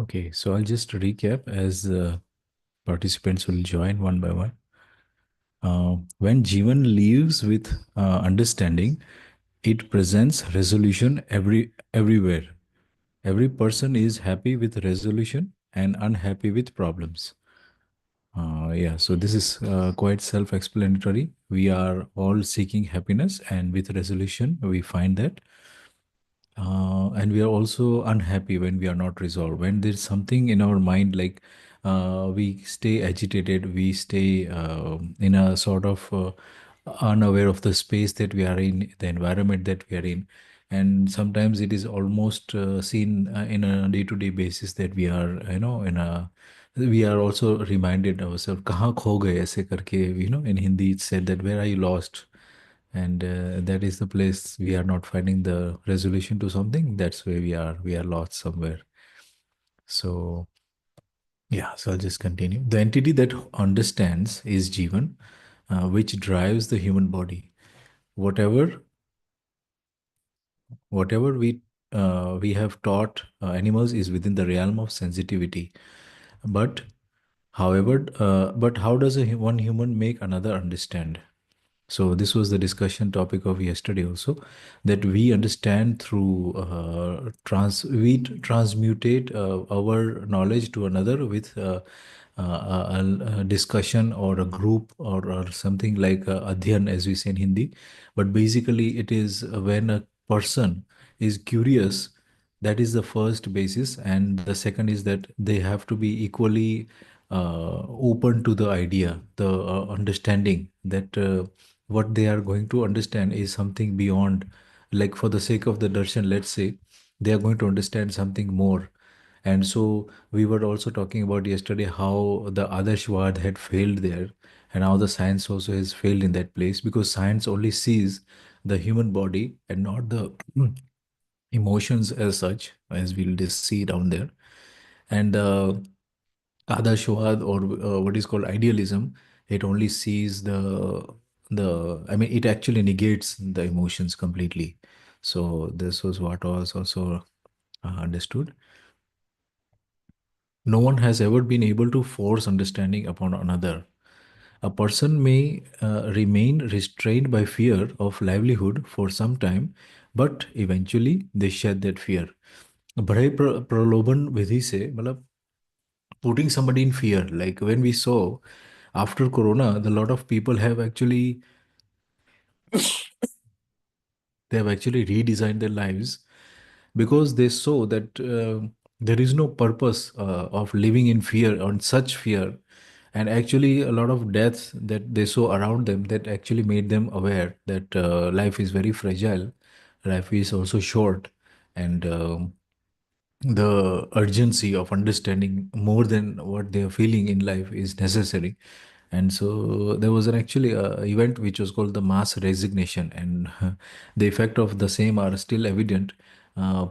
Okay, so I'll just recap as participants will join one by one. When Jeevan lives with understanding, it presents resolution everywhere. Every person is happy with resolution and unhappy with problems. Yeah, so this is quite self-explanatory. We are all seeking happiness, and with resolution, we find that. And we are also unhappy when we are not resolved. When there's something in our mind, like we stay agitated, we stay in a sort of unaware of the space that we are in, the environment that we are in. And sometimes it is almost seen in a day-to-day basis that we are, in a we are also reminded ourselves, "Kahan kho gaye?" ऐसे करके, in Hindi it's said that where are you lost? And that is the place we are not finding the resolution to something. That's where we are lost somewhere. So yeah, so I'll just continue. The entity that understands is Jeevan, which drives the human body. Whatever we have taught animals is within the realm of sensitivity. But but how does one human make another understand? So this was the discussion topic of yesterday also, that we understand through we transmutate our knowledge to another with a discussion or a group or something like adhyan as we say in Hindi. But basically it is when a person is curious, that is the first basis, and the second is that they have to be equally open to the idea, the understanding that what they are going to understand is something beyond, like for the sake of the darshan, let's say they are going to understand something more. And so we were also talking about yesterday how the Adarshwad had failed there, and how the science also has failed in that place, because science only sees the human body and not the emotions as such, as we'll just see down there. And Adashwad, or what is called idealism, it only sees I mean, it actually negates the emotions completely. So this was what was also understood. No one has ever been able to force understanding upon another. A person may remain restrained by fear of livelihood for some time, but eventually they shed that fear. बड़े प्रलोभन विधि से, मतलब putting somebody in fear, like when we saw after corona, the lot of people have actually redesigned their lives, because they saw that there is no purpose of living in fear, on such fear. And actually a lot of deaths that they saw around them, that actually made them aware that life is very fragile, life is also short. And the urgency of understanding more than what they are feeling in life is necessary. And so there was an actually event which was called the mass resignation, and the effect of the same are still evident.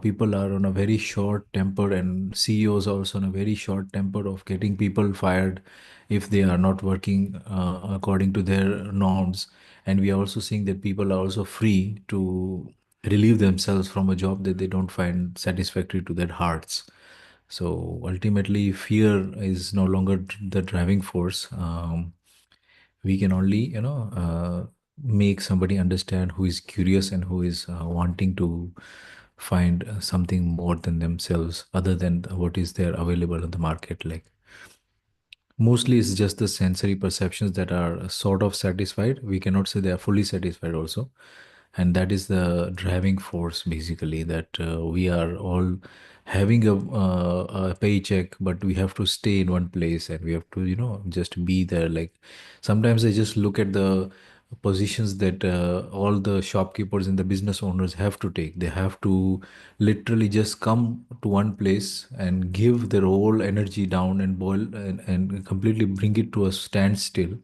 People are on a very short temper, and CEOs are also on a very short temper of getting people fired if they are not working according to their norms. And we are also seeing that people are also free to relieve themselves from a job that they don't find satisfactory to their hearts. So ultimately, fear is no longer the driving force. We can only, make somebody understand who is curious and who is wanting to find something more than themselves, other than what is there available in the market. Like mostly it's just the sensory perceptions that are sort of satisfied. We cannot say they are fully satisfied also. And that is the driving force, basically, that we are all having a paycheck, but we have to stay in one place, and we have to, just be there. Like sometimes I just look at the positions that all the shopkeepers and the business owners have to take. They have to literally just come to one place and give their whole energy down and boil, and completely bring it to a standstill.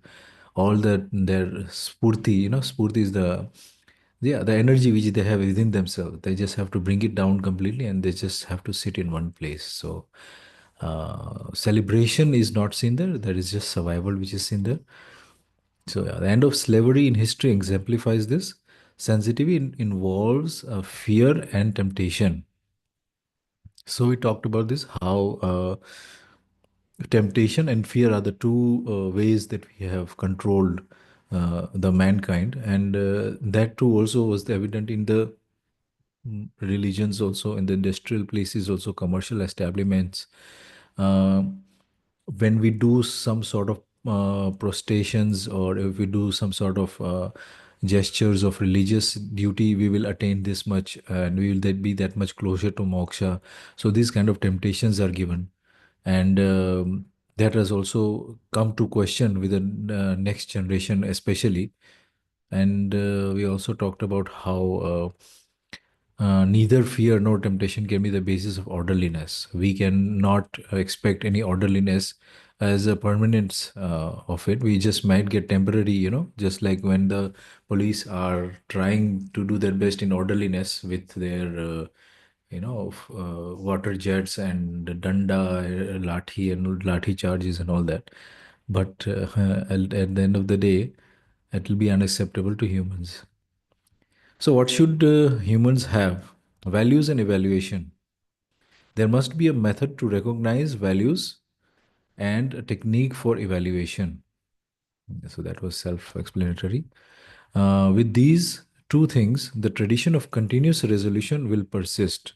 All that their spurti, spurti is the, yeah, the energy which they have within themselves, they just have to bring it down completely, and they just have to sit in one place. So celebration is not seen there. There is just survival which is seen there. So yeah, the end of slavery in history exemplifies this. Sensitivity involves fear and temptation. So we talked about this, how temptation and fear are the two ways that we have controlled the mankind, and that too also was evident in the religions, also in the industrial places, also commercial establishments. Uh, when we do some sort of prostrations, or if we do some sort of gestures of religious duty, we will attain this much and we will that be that much closer to moksha. So these kind of temptations are given, and that has also come to question with the next generation especially. And we also talked about how neither fear nor temptation can be the basis of orderliness. We cannot expect any orderliness as a permanence of it. We just might get temporary, just like when the police are trying to do their best in orderliness with their, water jets and danda, lathi, and lathi charges and all that. But at the end of the day, it will be unacceptable to humans. So, what should humans have? Values and evaluation. There must be a method to recognize values and a technique for evaluation. So, that was self explanatory. With these two things, the tradition of continuous resolution will persist.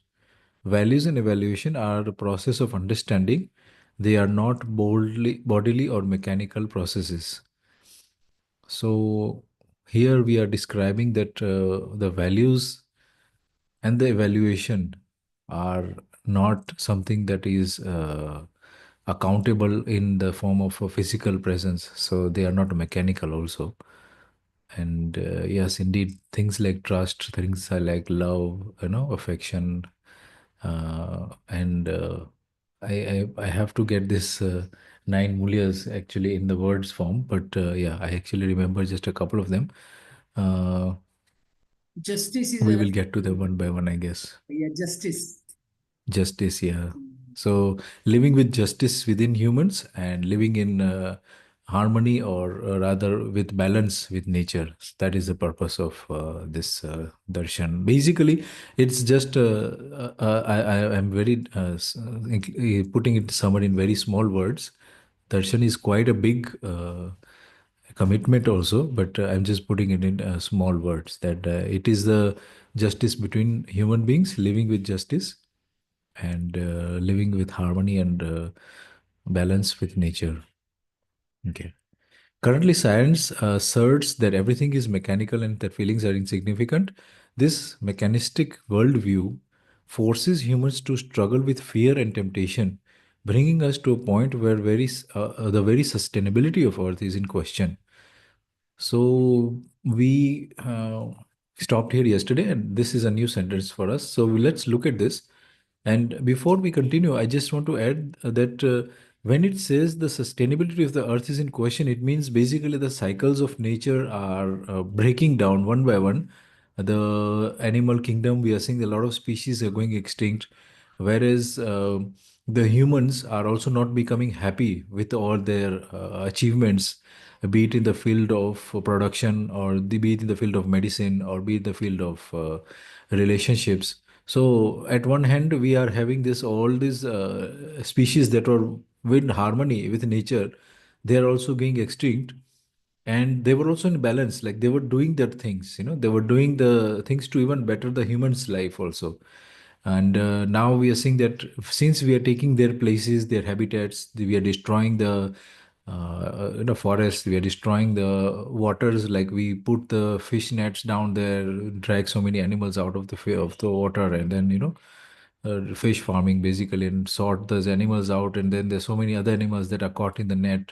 Values and evaluation are a process of understanding, they are not bodily or mechanical processes. So, here we are describing that the values and the evaluation are not something that is accountable in the form of a physical presence, so they are not mechanical also. And yes, indeed, things like trust, things are like love, affection, and I have to get this nine mulias actually in the words form, but yeah, I actually remember just a couple of them. uh, Justice is we a, will get to them one by one, I guess. yeah, justice. Justice, yeah. So living with justice within humans and living in harmony, or rather with balance with nature. That is the purpose of this darshan. Basically, it's just I am very putting it somewhat in very small words. Darshan is quite a big commitment also, but I'm just putting it in small words that it is the justice between human beings, living with justice and living with harmony and balance with nature. Okay. Currently, science asserts that everything is mechanical and that feelings are insignificant. This mechanistic worldview forces humans to struggle with fear and temptation, bringing us to a point where the very sustainability of Earth is in question. So we stopped here yesterday, and this is a new sentence for us. So let's look at this. And before we continue, I just want to add that when it says the sustainability of the earth is in question, it means basically the cycles of nature are breaking down one by one. The animal kingdom, we are seeing a lot of species are going extinct, whereas the humans are also not becoming happy with all their achievements, be it in the field of production, or be it in the field of medicine, or be it the field of relationships. So at one hand, we are having this all these species that are in harmony with nature. They are also going extinct, and they were also in balance. Like they were doing their things, they were doing the things to even better the human's life also. And now we are seeing that since we are taking their places, their habitats, we are destroying the forests, we are destroying the waters. Like we put the fish nets down there, drag so many animals out of the water, and then fish farming basically, and sort those animals out, and then there's so many other animals that are caught in the net.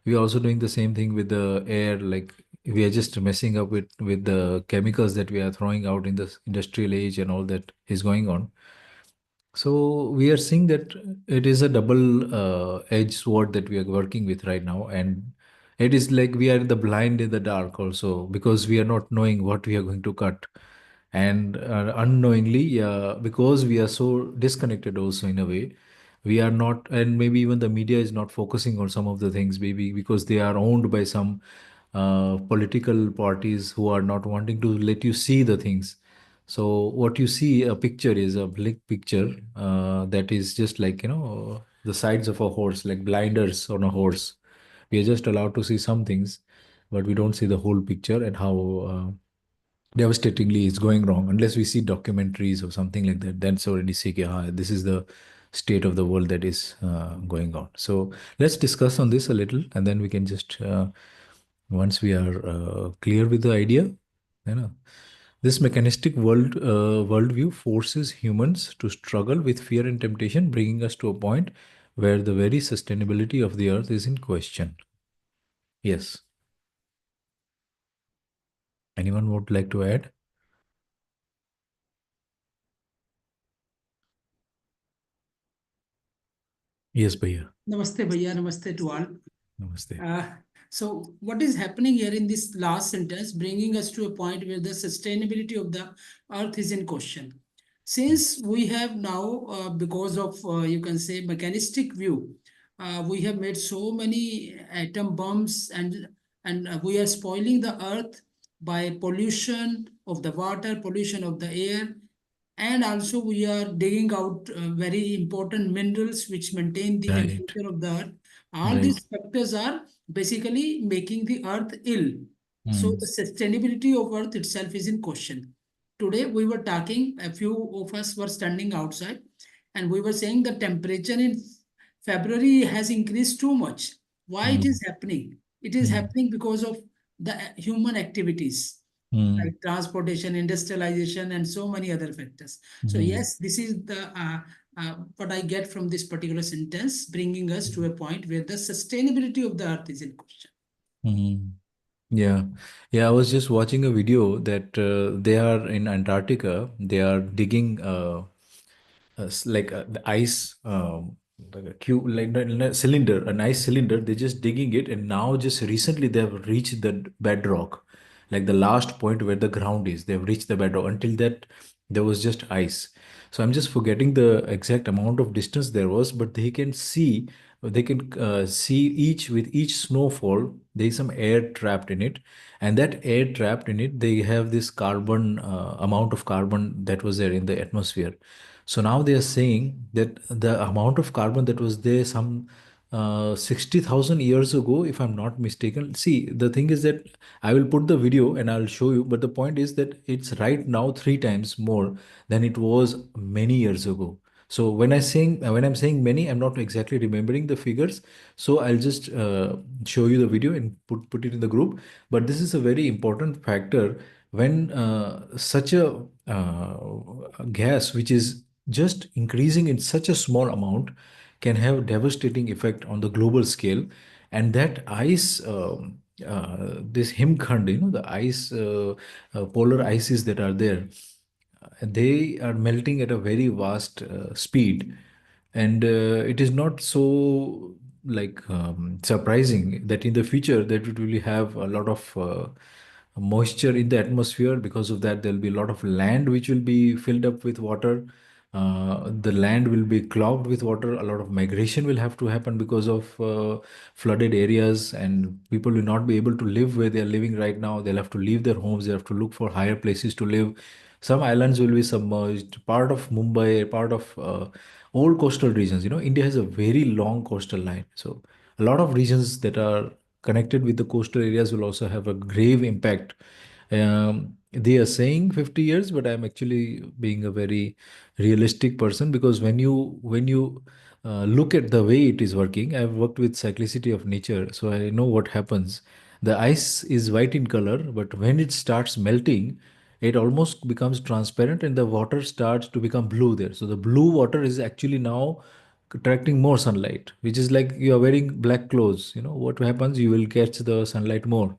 We are also doing the same thing with the air. Like we are just messing up with the chemicals that we are throwing out in the industrial age, and all that is going on. So we are seeing that it is a double edged sword that we are working with right now, and it is like we are the blind in the dark also, because we are not knowing what we are going to cut, and unknowingly, because we are so disconnected also in a way, we are not, and maybe even the media is not focusing on some of the things, maybe because they are owned by some political parties who are not wanting to let you see the things. So what you see a picture is a big picture that is just like the sides of a horse, like blinders on a horse. We are just allowed to see some things, but we don't see the whole picture and how devastatingly it's going wrong. Unless we see documentaries or something like that, that's already say, "Okay, this is the state of the world that is going on." So let's discuss on this a little, and then we can just once we are clear with the idea, you know, this mechanistic worldview forces humans to struggle with fear and temptation, bringing us to a point where the very sustainability of the earth is in question. Yes. Anyone would like to add? Yes, Bhaiya. Namaste, Bhaiya. Namaste to all. Namaste. Uh, so, what is happening here in this last sentence, bringing us to a point where the sustainability of the earth is in question? Since we have now, because of you can say mechanistic view, we have made so many atom bombs, and we are spoiling the earth by pollution of the water, pollution of the air, and also we are digging out very important minerals which maintain the Right. temperature of the earth. All Right. these factors are basically making the earth ill. So Mm. the sustainability of earth itself is in question. Today we were talking, a few of us were standing outside, and we were saying the temperature in February has increased too much. Why it Mm. is happening? It is Mm. happening because of the human activities Mm. like transportation, industrialization, and so many other factors. So Mm. yes, this is the what I get from this particular sentence, bringing us to a point where the sustainability of the earth is in question. Mm. Yeah, yeah. I was just watching a video that they are in Antarctica. They are digging like the ice, like a cube, like a cylinder, an ice cylinder. They're just digging it, and now just recently they have reached the bedrock, like the last point where the ground is. They've reached the bedrock. Until that, there was just ice. So I'm just forgetting the exact amount of distance there was, but they can see each with each snowfall. There is some air trapped in it, and that air trapped in it, they have this carbon amount of carbon that was there in the atmosphere. So now they are saying that the amount of carbon that was there some 60,000 years ago, if I'm not mistaken. See, the thing is that I will put the video and I'll show you, but the point is that it's right now three times more than it was many years ago. So when I'm saying many, I'm not exactly remembering the figures. So I'll just show you the video and put it in the group. But this is a very important factor when such a gas, which is just increasing in such a small amount, can have devastating effect on the global scale. And that ice this himkhand, the ice polar ices that are there, they are melting at a very vast speed. And it is not so like surprising that in the future that it will have a lot of moisture in the atmosphere. Because of that, there will be a lot of land which will be filled up with water. The land will be clogged with water. A lot of migration will have to happen because of flooded areas, and people will not be able to live where they are living right now. They'll have to leave their homes. They have to look for higher places to live. Some islands will be submerged. Part of Mumbai, part of old coastal regions. India has a very long coastal line, so a lot of regions that are connected with the coastal areas will also have a grave impact. They are saying 50 years, but I'm actually being a very realistic person, because when you look at the way it is working, I've worked with cyclicity of nature, so I know what happens. The ice is white in color, but when it starts melting, it almost becomes transparent and the water starts to become blue there. So the blue water is actually now attracting more sunlight, which is like you are wearing black clothes. What happens? You will catch the sunlight more.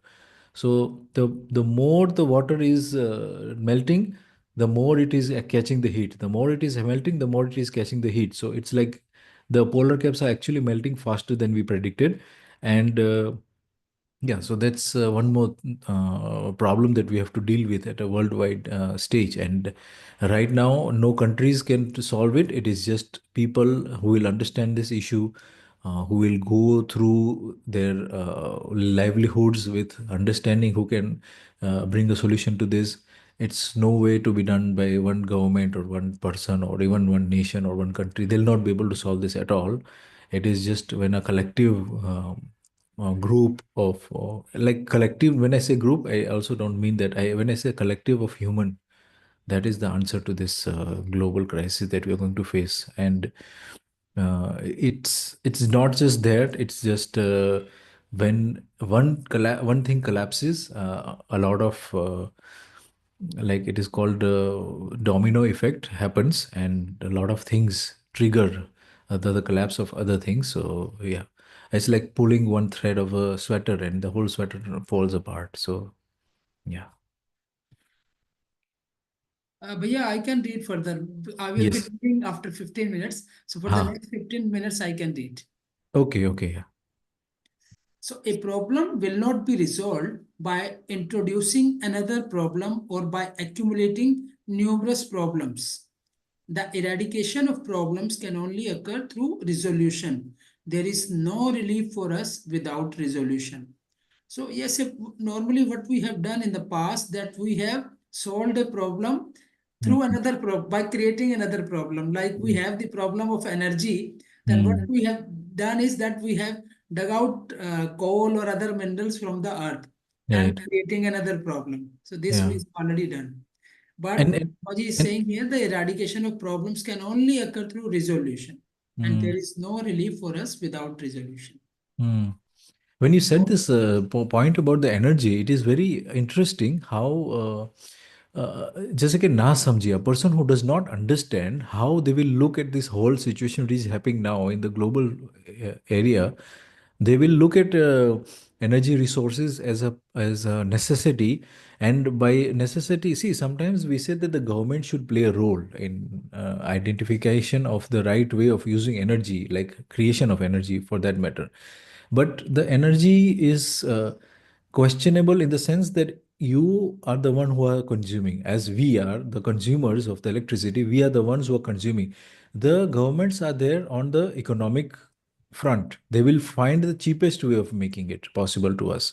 So the more the water is melting, the more it is catching the heat. The more it is melting, the more it is catching the heat. So it's like the polar caps are actually melting faster than we predicted. And yeah, so that's one more problem that we have to deal with at a worldwide stage. And right now, no countries can to solve it. It is just people who will understand this issue, who will go through their livelihoods with understanding, who can bring a solution to this. It's no way to be done by one government or one person or even one nation or one country. They'll not be able to solve this at all. It is just when a collective group of like collective. When I say group, I also don't mean that. When I say collective of human, that is the answer to this global crisis that we are going to face. And it's not just that. It's just when one thing collapses, a lot of like it is called domino effect happens, and a lot of things trigger the collapse of other things. So yeah, it's like pulling one thread of a sweater and the whole sweater falls apart. So yeah. But yeah, I can read further. I will be Yes. reading after 15 minutes. So for the Ah. next 15 minutes, I can read. Okay. Okay. Yeah. So a problem will not be resolved by introducing another problem or by accumulating numerous problems. The eradication of problems can only occur through resolution. There is no relief for us without resolution. So yes, if normally what we have done in the past, that we have solved a problem through Mhm. another problem by creating another problem. Like we have the problem of energy, then what Mm. we have done is that we have dug out coal or other minerals from the earth and Right. creating another problem. So this Yeah. is already done. But And Haji is and saying here the eradication of problems can only occur through resolution, and mm, there is no relief for us without resolution. mm. When you said this point about the energy, it is very interesting how जैसे कि ना समझे, a person who does not understand how they will look at this whole situation which is happening now in the global area. They will look at energy resources as a necessity, and by necessity, see, sometimes we say that the government should play a role in identification of the right way of using energy, like creation of energy for that matter. But the energy is questionable in the sense that you are the one who are consuming, as we are the consumers of the electricity. We are the ones who are consuming. The governments are there on the economic front. They will find the cheapest way of making it possible to us.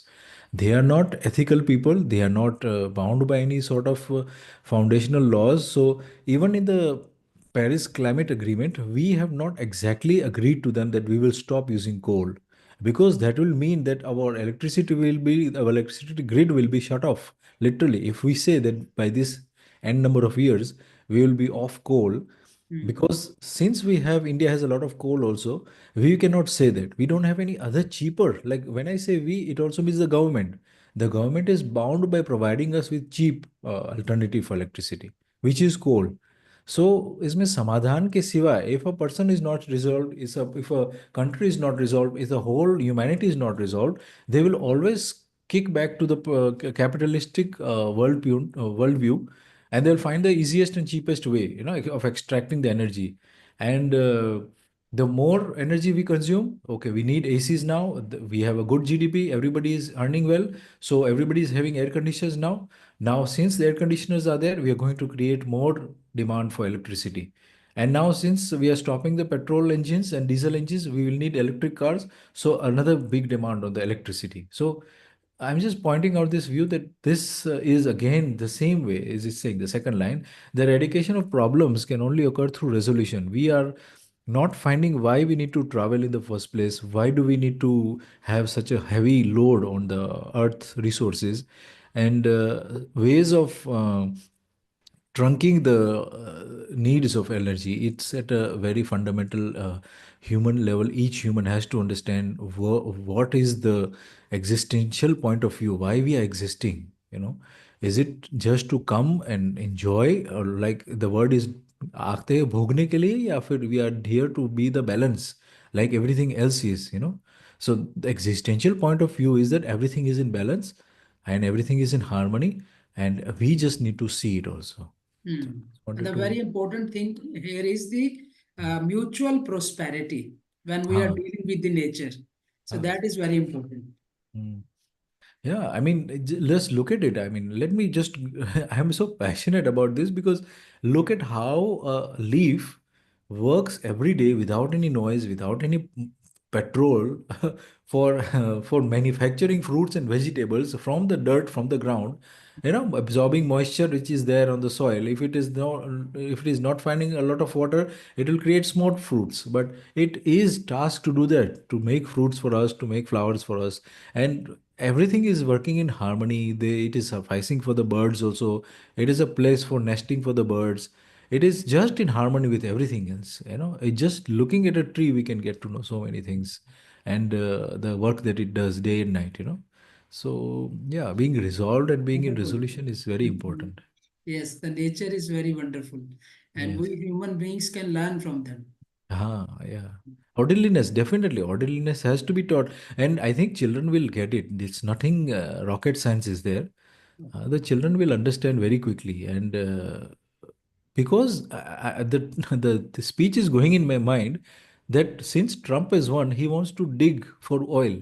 They are not ethical people. They are not bound by any sort of foundational laws. So even in the Paris Climate Agreement, we have not exactly agreed to them that we will stop using coal, because that will mean that our electricity grid will be shut off. Literally, if we say that by this n number of years we will be off coal, Hmm. because since we have India has a lot of coal also, we cannot say that we don't have any other cheaper. Like when I say we, it also means the government is bound by providing us with cheap alternative for electricity, which is coal. So इसमें समाधान के सिवा, if a person is not resolved, if a country is not resolved, if the whole humanity is not resolved, they will always kick back to the capitalistic worldview, and they'll find the easiest and cheapest way, of extracting the energy. And the more energy we consume, okay, we need ACs now. We have a good GDP. Everybody is earning well, so everybody is having air conditioners now. Now, since the air conditioners are there, we are going to create more demand for electricity. And now, since we are stopping the petrol engines and diesel engines, we will need electric cars. So another big demand on the electricity. So I'm just pointing out this view that this is again the same way as it's saying the second line. The eradication of problems can only occur through resolution. We are not finding why we need to travel in the first place. Why do we need to have such a heavy load on the earth resources, and ways of trunking the needs of energy. It's at a very fundamental human level. Each human has to understand what is the existential point of view, why we are existing. Is it just to come and enjoy, or like the word is आते हैं भोगने के लिए, या फिर we are here to be the balance like everything else is. So the existential point of view is that everything is in balance and everything is in harmony, and we just need to see it also. So Hmm. just And wanted the to. very important thing here is the mutual prosperity when we are Ah, dealing with the nature. So ah, that is very important. mm. Yeah, I mean, let's look at it. I mean, let me just, I'm so passionate about this because look at how a leaf works every day without any noise, without any petrol for for manufacturing fruits and vegetables from the dirt, from the ground. absorbing moisture which is there on the soil. If it is not finding a lot of water, it will create small fruits. But it is tasked to do that, to make fruits for us, to make flowers for us. And everything is working in harmony. It is sufficing for the birds also. It is a place for nesting for the birds. It is just in harmony with everything else. Just looking at a tree, we can get to know so many things. And the work that it does day and night. So yeah, being resolved and being in Wonderful. resolution is very important. Yes, the nature is very wonderful, and Yes. we human beings can learn from them. Yeah. Orderliness, definitely. Orderliness has to be taught. And I think children will get it. It's nothing rocket science is there. The children will understand very quickly. And because the speech is going in my mind that since Trump has won, he wants to dig for oil.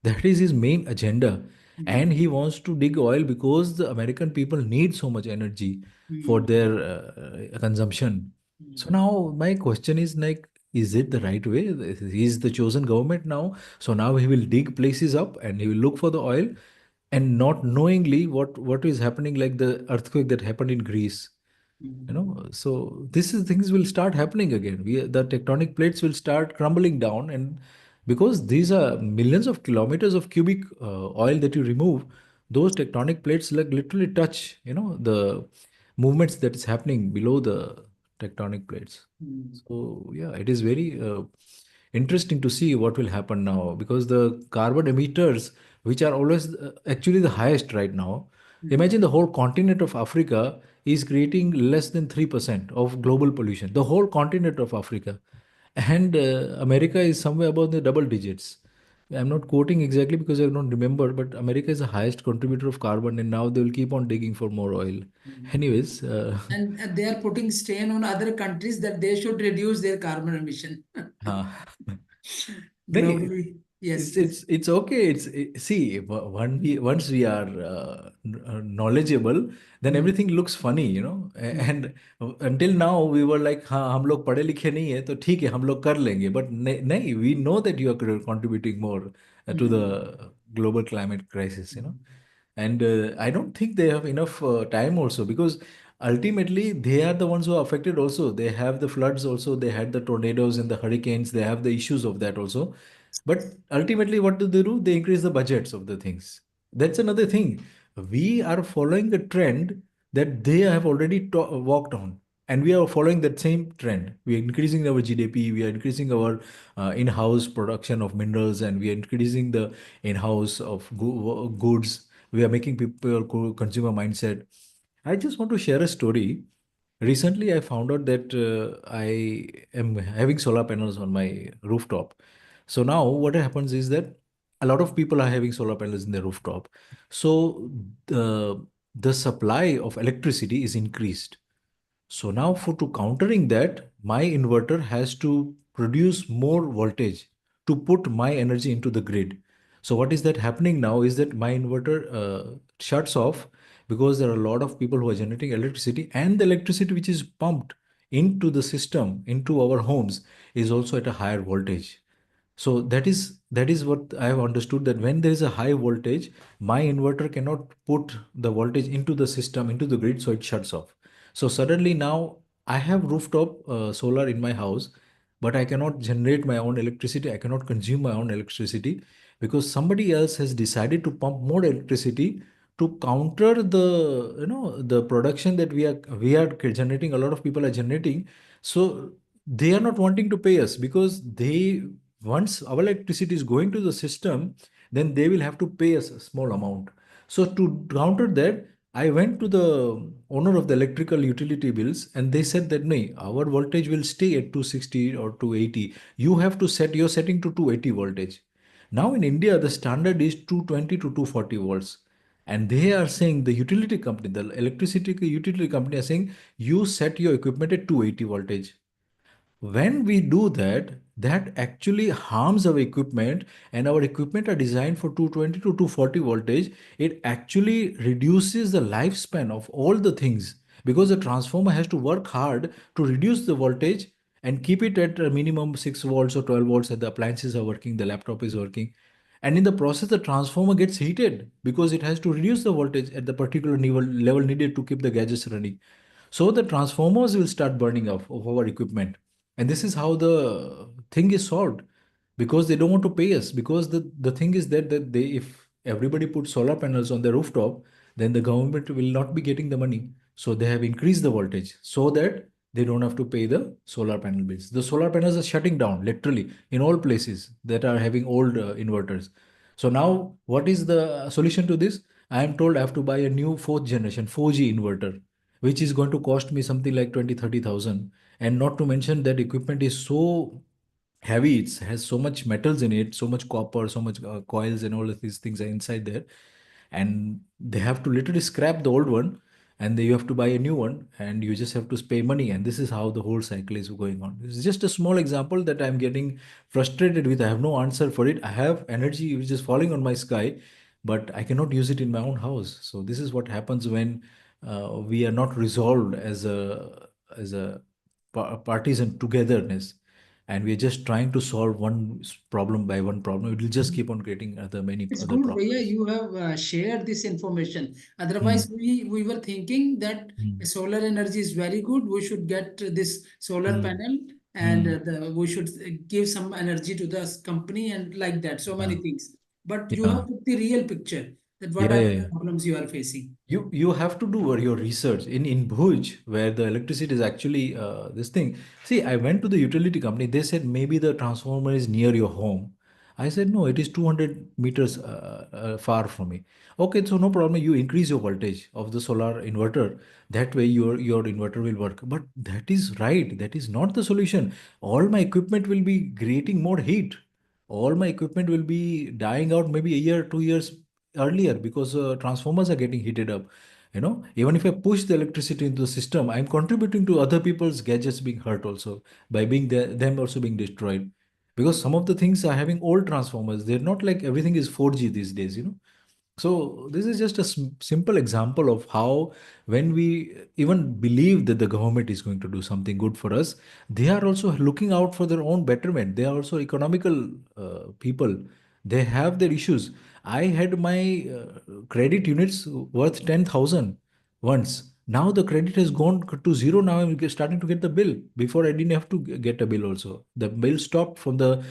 That is his main agenda. Mm. And he wants to dig oil because the American people need so much energy for Mm. their consumption. So Mm. now my question is like, is it the right way? He is the chosen government now. So now he will dig places up and he will look for the oil, and not knowingly what is happening, like the earthquake that happened in Greece. Mm. So this is things will start happening again. The tectonic plates will start crumbling down, and because these are millions of kilometers of cubic oil that you remove, those tectonic plates like literally touch the movements that is happening below the tectonic plates. Mm. So yeah, it is very interesting to see what will happen now, because the carbon emitters, which are always actually the highest right now. Mm. Imagine the whole continent of Africa is creating less than 3% of global pollution. The whole continent of Africa. And America is somewhere above the double digits. I'm not quoting exactly because I don't remember, but America is the highest contributor of carbon, and now they will keep on digging for more oil. Mm. Anyways, And they are putting strain on other countries that they should reduce their carbon emission uh, नहीं, globally. Yes, yes. it's okay. See, once we are knowledgeable, then Mm. everything looks funny. Mm. And until now we were like, हाँ हम लोग पढ़े लिखे नहीं है तो ठीक है हम लोग कर लेंगे, but नहीं, we know that you are contributing more to the Mm. global climate crisis. And I don't think they have enough time also, because ultimately they are the ones who are affected also. They have the floods also, they had the tornadoes and the hurricanes, they have the issues of that also. But ultimately, what do they do? They increase the budgets of the things. That's another thing. We are following the trend that they have already walked on. And we are following that same trend. We are increasing our GDP, we are increasing our in-house production of minerals, and we are increasing the in-house of goods. We are making people consumer mindset. I just want to share a story. Recently, I found out that I am having solar panels on my rooftop. So now what happens is that a lot of people are having solar panels in their rooftop. So the supply of electricity is increased. So now for to countering that, my inverter has to produce more voltage to put my energy into the grid. So what is that happening now is that my inverter shuts off, because there are a lot of people who are generating electricity, and the electricity which is pumped into the system, into our homes, is also at a higher voltage. So that is what I have understood, that when there is a high voltage, my inverter cannot put the voltage into the system, into the grid, so it shuts off. So suddenly now I have rooftop solar in my house, but I cannot generate my own electricity. I cannot consume my own electricity, because somebody else has decided to pump more electricity to counter the production that we are generating. A lot of people are generating, so they are not wanting to pay us, because they once our electricity is going to the system, then they will have to pay us a small amount. So to counter that, I went to the owner of the electrical utility bills, and they said that no, our voltage will stay at 260 or 280. You have to set your setting to 280 voltage. Now in India, the standard is 220 to 240 volts. And they are saying, the utility company, the electricity utility company are saying, you set your equipment at 280 voltage. When we do that, that actually harms our equipment, and our equipment are designed for 220 to 240 voltage. It actually reduces the lifespan of all the things, because the transformer has to work hard to reduce the voltage and keep it at a minimum 6 volts or 12 volts that the appliances are working, the laptop is working. and in the process the transformer gets heated because it has to reduce the voltage at the particular level needed to keep the gadgets running. So the transformers will start burning off of our equipment. And this is how the thing is solved, because they don't want to pay us. Because the thing is that they, if everybody puts solar panels on their rooftop, then the government will not be getting the money. So they have increased the voltage so that they don't have to pay the solar panel bills. The solar panels are shutting down literally in all places that are having old inverters. So now what is the solution to this? I am told I have to buy a new fourth generation 4G inverter, which is going to cost me something like 20-30,000. And not to mention that equipment is so heavy, it has so much metals in it, so much copper, so much coils, and all of these things are inside there. And they have to literally scrap the old one, and then you have to buy a new one, and you just have to pay money. And this is how the whole cycle is going on. This is just a small example that I'm getting frustrated with. I have no answer for it. I have energy which is falling on my sky, but I cannot use it in my own house. So this is what happens when we are not resolved as a partisan togetherness, and we're just trying to solve one problem by one problem. It will just keep on creating other many It's other good, Bhaiya, problems. you have shared this information. Otherwise, Hmm. we were thinking that Hmm. solar energy is very good. We should get this solar Hmm. panel, and Hmm. we should give some energy to the company and like that. So many Yeah. things. But you Yeah. have put the real picture that what Yeah. are Yeah. the Yeah. problems you are facing. You have to do your research in Bhuj, where the electricity is actually this thing. See, I went to the utility company. They said maybe the transformer is near your home. I said no, it is 200 meters far from me. Okay, so no problem. You increase your voltage of the solar inverter. That way your inverter will work. But that is right. That is not the solution. All my equipment will be creating more heat. All my equipment will be dying out maybe a year, 2 years earlier, because transformers are getting heated up. Even if I push the electricity into the system, I'm contributing to other people's gadgets being hurt also, by being them also being destroyed. Because some of the things are having old transformers. They're not like everything is 4G these days. So this is just a simple example of how, when we even believe that the government is going to do something good for us, they are also looking out for their own betterment. They are also economical people. They have their issues. I had my credit units worth 10,000 once. Now the credit has gone to zero. Now I'm starting to get the bill. Before I didn't have to get a bill also. The bill stopped from the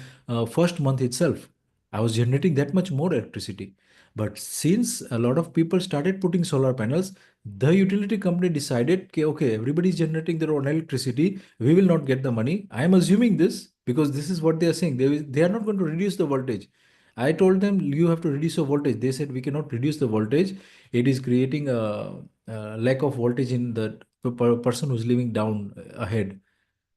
first month itself. I was generating that much more electricity. But since a lot of people started putting solar panels, the utility company decided, okay, everybody is generating their own electricity. We will not get the money. I am assuming this because this is what they are saying. They are not going to reduce the voltage. I told them, you have to reduce the voltage. They said, we cannot reduce the voltage. It is creating a lack of voltage in the person who's living down ahead.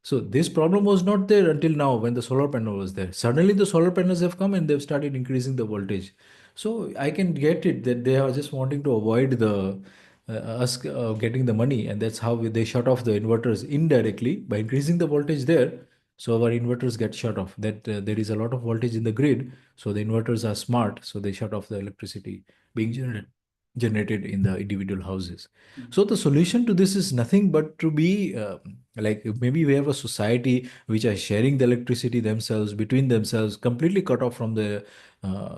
So this problem was not there until now when the solar panel was there. Suddenly the solar panels have come and they've started increasing the voltage. So I can get it that they are just wanting to avoid the us getting the money, and that's how they shut off the inverters indirectly by increasing the voltage there. So our inverters get shut off. That there is a lot of voltage in the grid, so the inverters are smart. So they shut off the electricity being generated in the individual houses. So the solution to this is nothing but to be like, maybe we have a society which are sharing the electricity themselves between themselves, completely cut off from the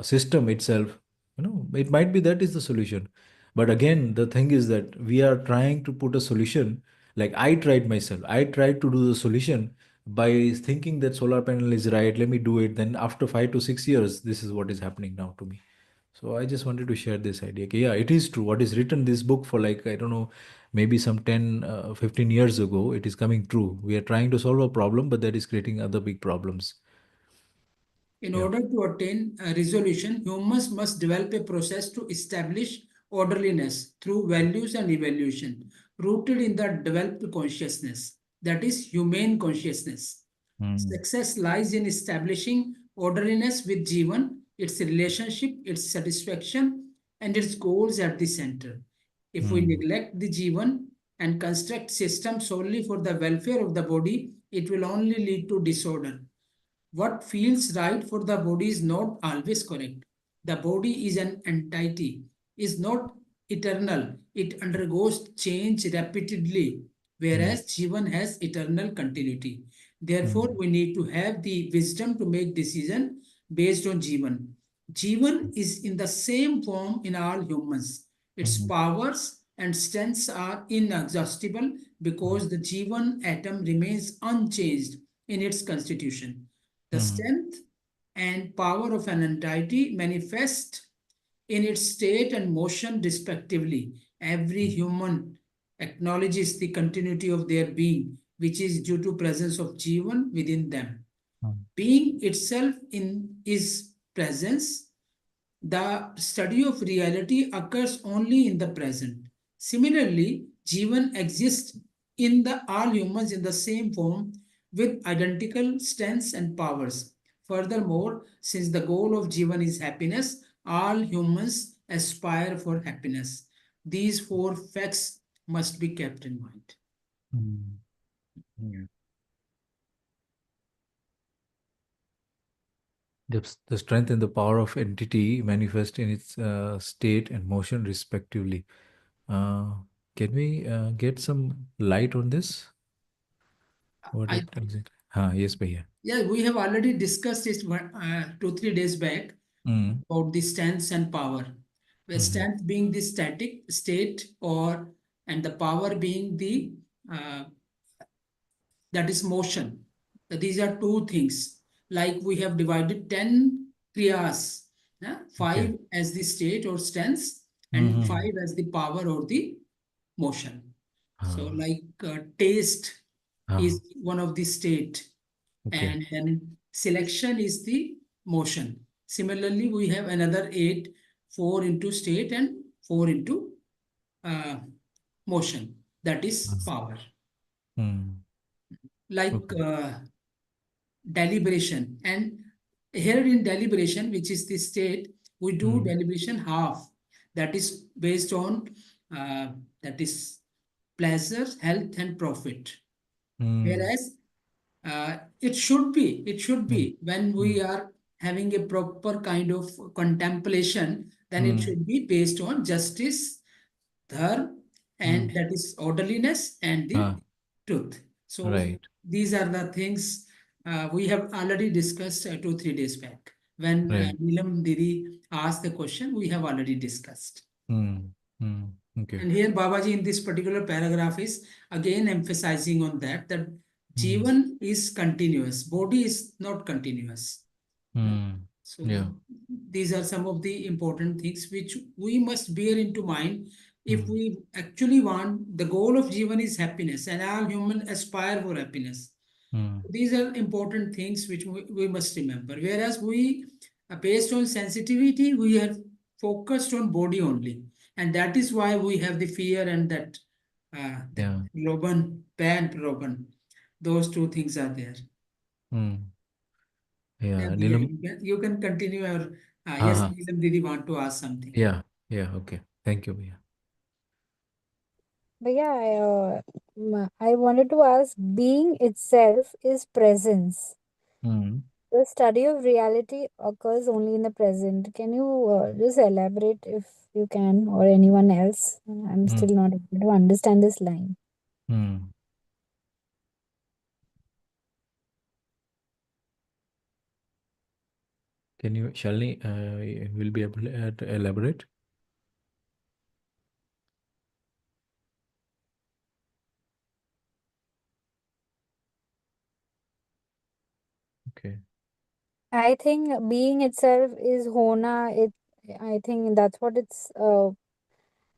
system itself. It might be that is the solution. But again, the thing is that we are trying to put a solution. Like I tried myself, I tried to do the solution by thinking that solar panel is right, let me do it. Then after 5 to 6 years, this is what is happening now to me. So I just wanted to share this idea. Okay, yeah, it is true. What is written this book for, like, I don't know, maybe some 10, 15 years ago, it is coming true. We are trying to solve a problem, but that is creating other big problems. In Yeah. order to attain a resolution, humans must develop a process to establish orderliness through values and evaluation, rooted in the developed consciousness, that is, humane consciousness. Mm. Success lies in establishing orderliness with Jeevan, its relationship, its satisfaction, and its goals at the center. If we Mm. neglect the Jeevan and construct systems solely for the welfare of the body, it will only lead to disorder. What feels right for the body is not always correct. The body is an entity, is not eternal. It undergoes change repeatedly, Mm. whereas Jivan has eternal continuity. Therefore, Mm. we need to have the wisdom to make decision based on Jivan. Jivan is in the same form in all humans. Its Mhm. powers and strengths are inexhaustible because the Jivan atom remains unchanged in its constitution. The Mhm. strength and power of an entity manifest in its state and motion respectively. Every human acknowledges the continuity of their being, which is due to presence of Jivan within them. Mhm. Being itself in is presence, the study of reality occurs only in the present. Similarly, Jivan exists in the all humans in the same form with identical strengths and powers. Furthermore, since the goal of Jivan is happiness, all humans aspire for happiness. These four facts must be kept in mind. Mhm. Yeah. The strength and the power of entity manifest in its state and motion respectively. Uh, can we get some light on this? What I it exactly? Yes, Bhaiya. Yeah, we have already discussed it 2 3 days back Mm. about the stance and power. The Mm-hmm. stance being the static state, or and the power being the uh, that is motion. These are two things. Like we have divided 10 kriyas, Okay. five as the state or stance, and Mm-hmm. five as the power or the motion. So, Uh, like taste uh, is one of the state, okay. and then selection is the motion. Similarly, we have another eight, four into state and four into uh, motion. That is Mm. power. Mm. Like Okay. deliberation. And here in deliberation, which is the state, we do Mm. deliberation half. That is based on uh, that is pleasure, health, and profit. Mm. Whereas it should be Mm. when we Mm. are having a proper kind of contemplation, then it Mm. should be based on justice, dharma, Mm. and that is orderliness and the Ah, truth. So right. these are the things we have already discussed 2 3 days back. When Right. Neelam Didi asked the question, we have already discussed. Mm. Mm. Okay. And here Babaji in this particular paragraph is again emphasizing on that Mm. Jivan is continuous, body is not continuous. Uh, Mm. So Yeah. these are some of the important things which we must bear into mind if Mm. we actually want the goal of Jivan is happiness and all human aspire for happiness. Mm. These are important things which we must remember. Whereas we, based on sensitivity, we have focused on body only, and that is why we have the fear and that Yeah. Loban, Pan Loban. Those two things are there. Mm. Yeah, Yeah. Vidya, Nilam. you can continue your. Yes, Uh-huh. Neelam Didi want to ask something. Yeah. Yeah. Okay. Thank you, Bhaiya. But yeah, I wanted to ask, being itself is presence. Mm. The study of reality occurs only in the present. Can you just elaborate if you can, or anyone else? I'm Mm. still not able to understand this line. Mm. Can you, Shalini, will be able to elaborate? Okay. I think being itself is Hona. I think that's what it's.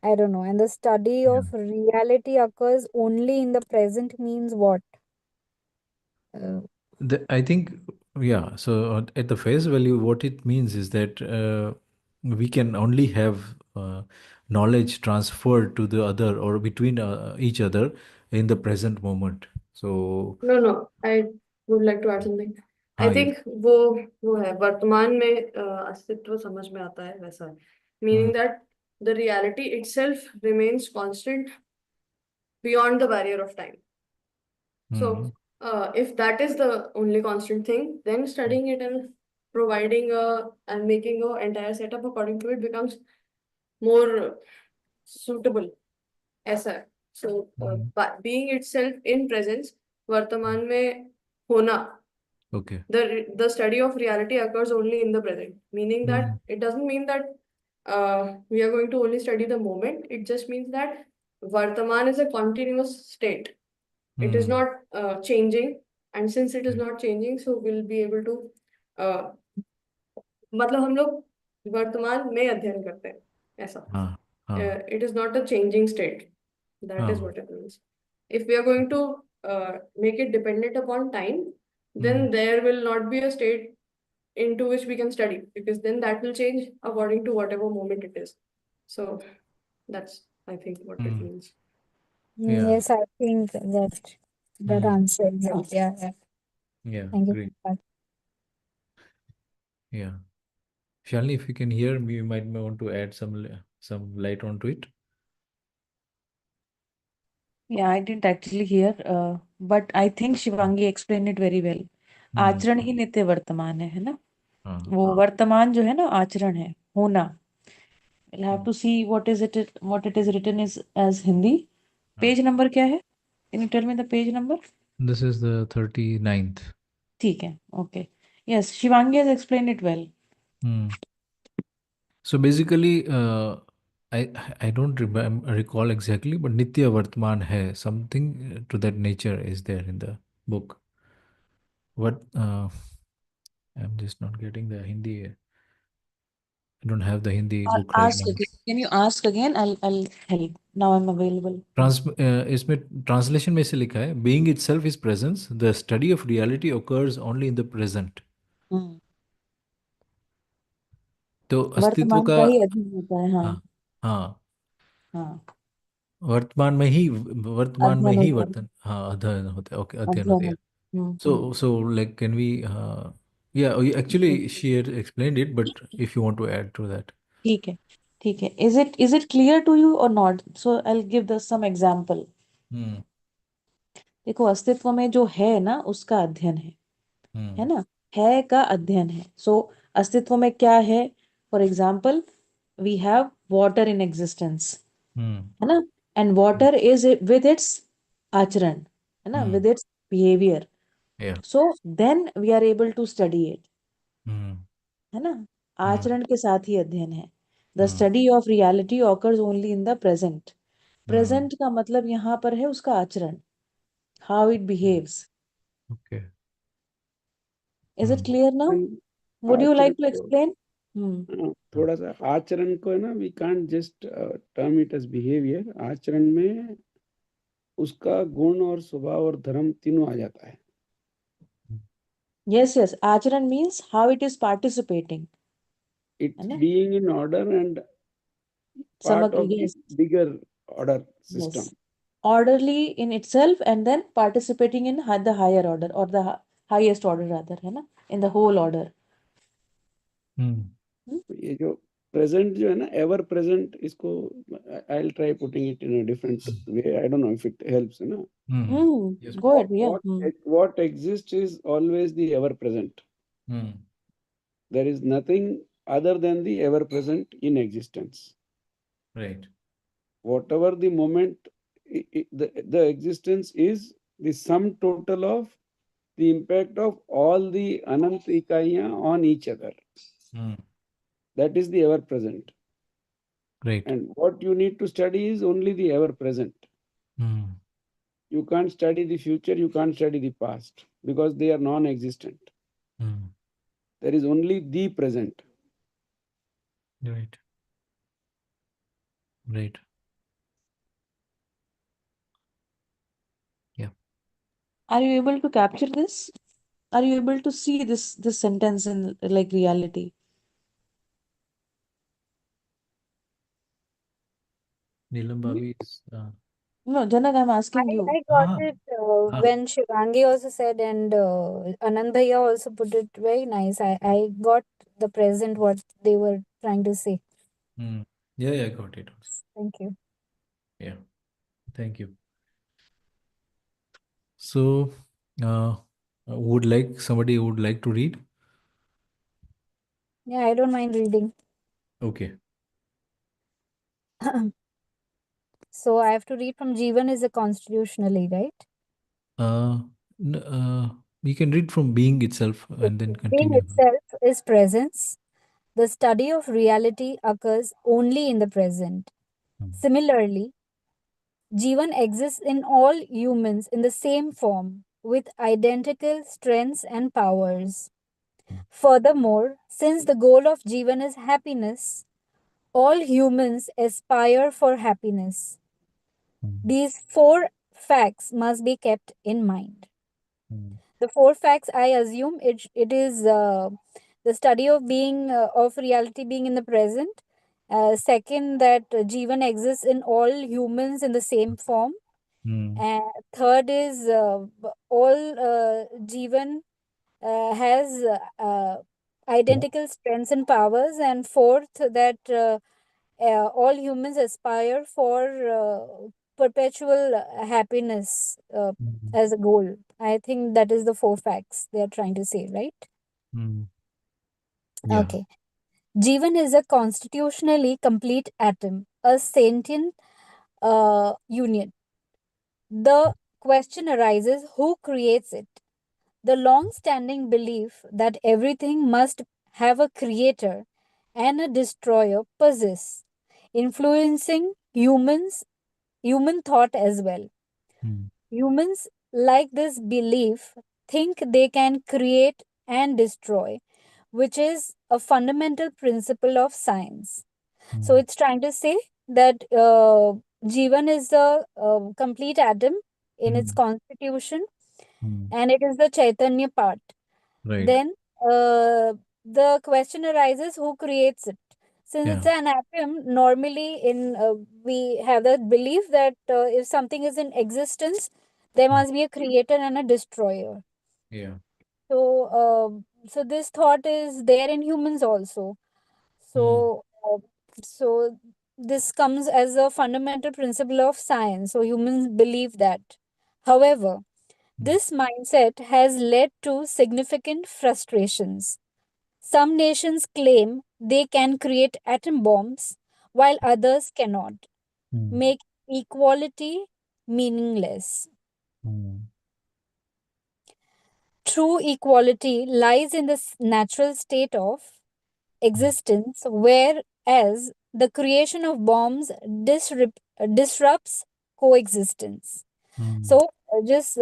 I don't know. And the study Yeah. of reality occurs only in the present means what? Uh, I think, yeah. So at the face value, what it means is that we can only have knowledge transferred to the other or between each other in the present moment. So, No, no, I would like to add something. I yes. think वो है वर्तमान में अस्तित्व समझ में आता है वैसा है. Mm, Meaning that the reality itself remains constant beyond the barrier of time. mm, So if that is the only constant thing, then studying it and providing and making a entire setup according to it becomes more suitable. ऐसा है. So mm, being itself in presence, वर्तमान में होना Okay. The study of reality occurs only in the present, meaning that Mm. it doesn't mean that we are going to only study the moment. It just means that Vartaman is a continuous state. It is Mm. not changing, and since it is Right. not changing, so we'll be able to uh, मतलब हम लोग वर्तमान में अध्ययन करते हैं ऐसा. हाँ हाँ It is not a changing state. That is हाँ. what it means. If we are going to make it dependent upon time, then Mm. there will not be a state into which we can study, because then that will change according to whatever moment it is. So that's, I think, what it Mm. means. Yeah. Yes, I think that Mm. answers it. Yeah, yeah. Yeah. Thank you Great. for that. Yeah. Shalini, if you can hear me, you might want to add some light onto it. Yeah, I didn't actually hear, but I think Shivangi explained it very well. Hmm. आचरण ही नित्य वर्तमान है ना? हाँ. वो वर्तमान जो है ना आचरण है, होना. We'll have Hmm. to see what it is written is as Hindi. हाँ. Page number क्या है? Can you tell me the page number? This is the 39th. ठीक है, okay. Yes, Shivangi has explained it well. Hmm. So basically, I don't recall exactly, but Nitya Vartman hai, something to that nature is there in the book. What I'm just not getting the Hindi. I don't have the Hindi book right Ask now. again. Can you ask again? I'll help. Now I'm available. इसमें translation में से लिखा है being itself is presence, the study of reality occurs only in the present. हम्म. तो अस्तित्व वर्तमान का का ही अध्ययन होता है. हाँ हाँ. हाँ हाँ. वर्तमान में ही वर्तमान में अध्ययन ही होता है. वर्तन हाँ अध्ययन होता है. ओके अध्ययन होता अध्ययन है. होता है. So like can we yeah actually she had explained it, but if you want to add to that. ठीक है. ठीक है. Is it clear to you or not? So I'll give the some example. हम्म. देखो, अस्तित्व में जो है ना उसका अध्ययन है हम्म. ना? है का अध्ययन है. सो अस्तित्व में क्या है? For example, we have water in existence, hmm. है ना? And water is with its आचरण, है ना, hmm. With its behaviour. Yeah. So then we are able to study it, hmm. है ना? हम्म. आचरण के साथ ही अध्ययन है. The hmm. Study of reality occurs only in the present. Hmm. Present का मतलब यहाँ पर है उसका आचरण, how it behaves. Okay. Is it hmm. Clear now? And would you आचरण लाइक टू को एक्सप्लेन? थोड़ा सा आचरण को है ना, we can't just term it as behaviour. आचरण में उसका गुण और स्वभाव और धर्म तीनों आ जाता है. Yes, yes. Acharan means how it is participating. It's है ना? being in order and part समग्र, of the yes, bigger order yes. system. Orderly in itself and then participating in the higher order or the highest order rather, है ना? In the whole order. Hmm. Hmm? तो ये जो present जो है ना, ever present, इसको I will try putting it in a different way. I don't know if it helps, है ना. Yes. Go ahead, yeah. What exists is always the ever present. Hmm. There is nothing other than the ever present in existence. Right. Whatever the moment, the existence is the sum total of the impact of all the anant ikaiya on each other. Hmm. That is the ever present. Right. And what you need to study is only the ever present. Hmm. You can't study the future, you can't study the past, because they are non-existent. Hmm. There is only the present. Right. Right. Yeah. Are you able to capture this? Are you able to see this sentence in like reality? Neelam Hmm? Bhavi is No, Janak, I'm asking you. I got हाँ it हाँ. when Shivangi also said, and Anand Bhaiya also put it very nice. I got the present what they were trying to say. Hmm. Yeah, I got it also. Thank you. Yeah. Thank you. So, would like somebody would like to read? Yeah, I don't mind reading. Okay. So I have to read from Jeevan is a constitutionally, right? Uh, You can read from being itself and then Being continue. itself is presence. The study of reality occurs only in the present. Mm, Similarly, Jeevan exists in all humans in the same form, with identical strengths and powers. mm, Furthermore, since the goal of Jeevan is happiness, all humans aspire for happiness. mm, These four facts must be kept in mind. mm, The four facts, I assume it is the study of being of reality being in the present. Second, that Jeevan exists in all humans in the same form. mm, And third is all Jeevan has identical strengths and powers. And fourth, that all humans aspire for perpetual happiness mm, as a goal. I think that is the four facts they are trying to say, right? mm. Yeah. Okay. Jeevan is a constitutionally complete atom, a sentient union. The question arises, who creates it? The long standing belief that everything must have a creator and a destroyer persists, influencing human thought as well. Mm, Humans, like this belief, think they can create and destroy, which is a fundamental principle of science. So mm, it's trying to say that Jivan is the complete atom in its mm, constitution, mm. and it is the Chaitanya part. Right. Then the question arises, who creates it? Since it's Yeah. an atom, normally in we have the belief that if something is in existence, there Mm, must be a creator and a destroyer. yeah. So this thought is there in humans also. Mm, So this comes as a fundamental principle of science. So humans believe that. However, mm, this mindset has led to significant frustrations. Some nations claim they can create atom bombs, while others cannot, mm, make equality meaningless. mm, True equality lies in the natural state of existence, whereas the creation of bombs disrupts coexistence. mm, So, just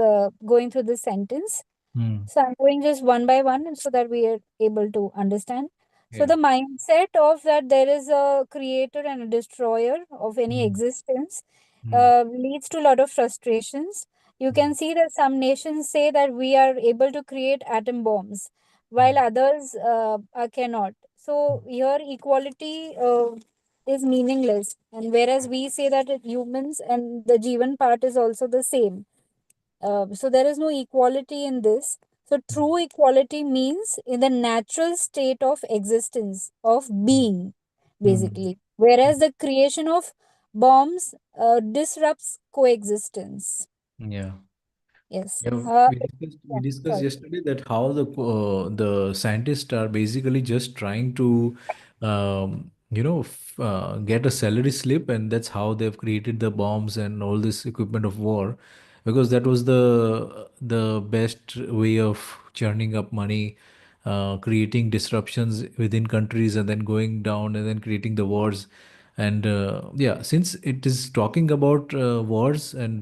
going through this sentence. mm. So I'm going just one by one so that we are able to understand. So Yeah. the mindset of that there is a creator and a destroyer of any Mm, existence mm, leads to a lot of frustrations. You mm, can see that some nations say that we are able to create atom bombs, while mm, others cannot. So here equality is meaningless, and whereas we say that humans and the Jeevan part is also the same, so there is no equality in this. So mm, true equality means in the natural state of existence of being, mm. basically. Whereas the creation of bombs disrupts coexistence. Yeah. Yes. Yeah, we Yeah. discussed Sorry. yesterday that how the scientists are basically just trying to get a salary slip, and that's how they've created the bombs and all this equipment of war, because that was the best way of churning up money, creating disruptions within countries and then going down and then creating the wars. And yeah, since it is talking about wars and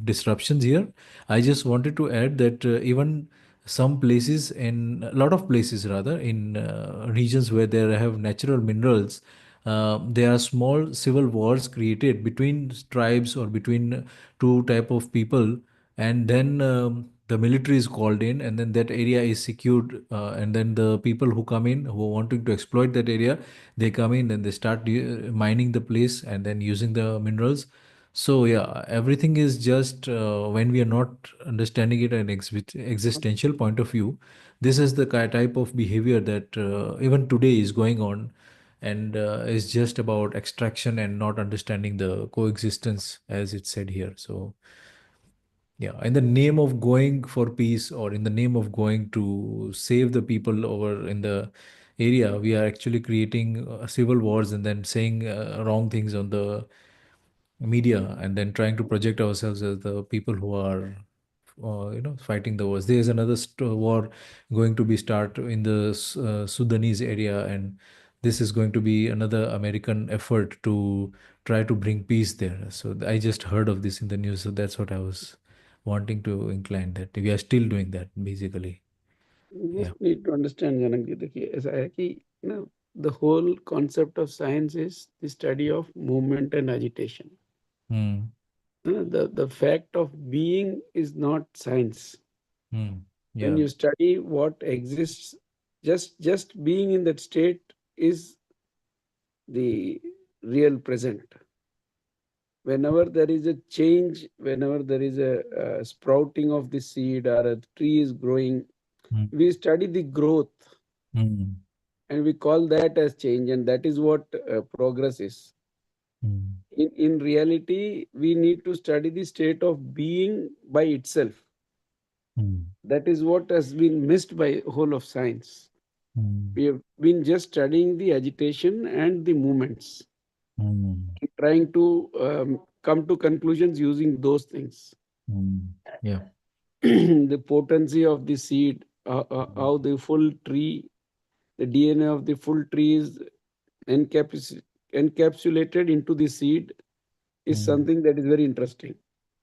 disruptions here, I just wanted to add that even some places, in a lot of places rather, in regions where they have natural minerals, there are small civil wars created between tribes or between two type of people, and then the military is called in, and then that area is secured, and then the people who come in who are wanting to exploit that area, they come in and they start mining the place and then using the minerals. So yeah, everything is just when we are not understanding it an existential point of view, this is the type of behavior that even today is going on, and is just about extraction and not understanding the coexistence as it's said here. So yeah, in the name of going for peace or in the name of going to save the people over in the area, we are actually creating civil wars and then saying wrong things on the media and then trying to project ourselves as the people who are fighting the wars. There is another war going to be start in the Sudanese area, and this is going to be another American effort to try to bring peace there. So I just heard of this in the news. So that's what I was wanting to incline, that we are still doing that basically. You Yeah. just need to understand, Janakji, ऐसा है कि the whole concept of science is the study of movement and agitation. Mm. The fact of being is not science. Mm. When Yeah. you study what exists, just being in that state is the real present. Whenever there is a change, whenever there is a sprouting of the seed or a tree is growing, Mm. we study the growth Mm. and we call that as change, and that is what progress is. Mm. In reality, we need to study the state of being by itself. Mm. That is what has been missed by whole of science. Mm. We have been just studying the agitation and the movements, Mm. trying to come to conclusions using those things. Mm. Yeah. The potency of the seed, how the full tree, the DNA of the full tree is encapsulated into the seed, is Mm. something that is very interesting.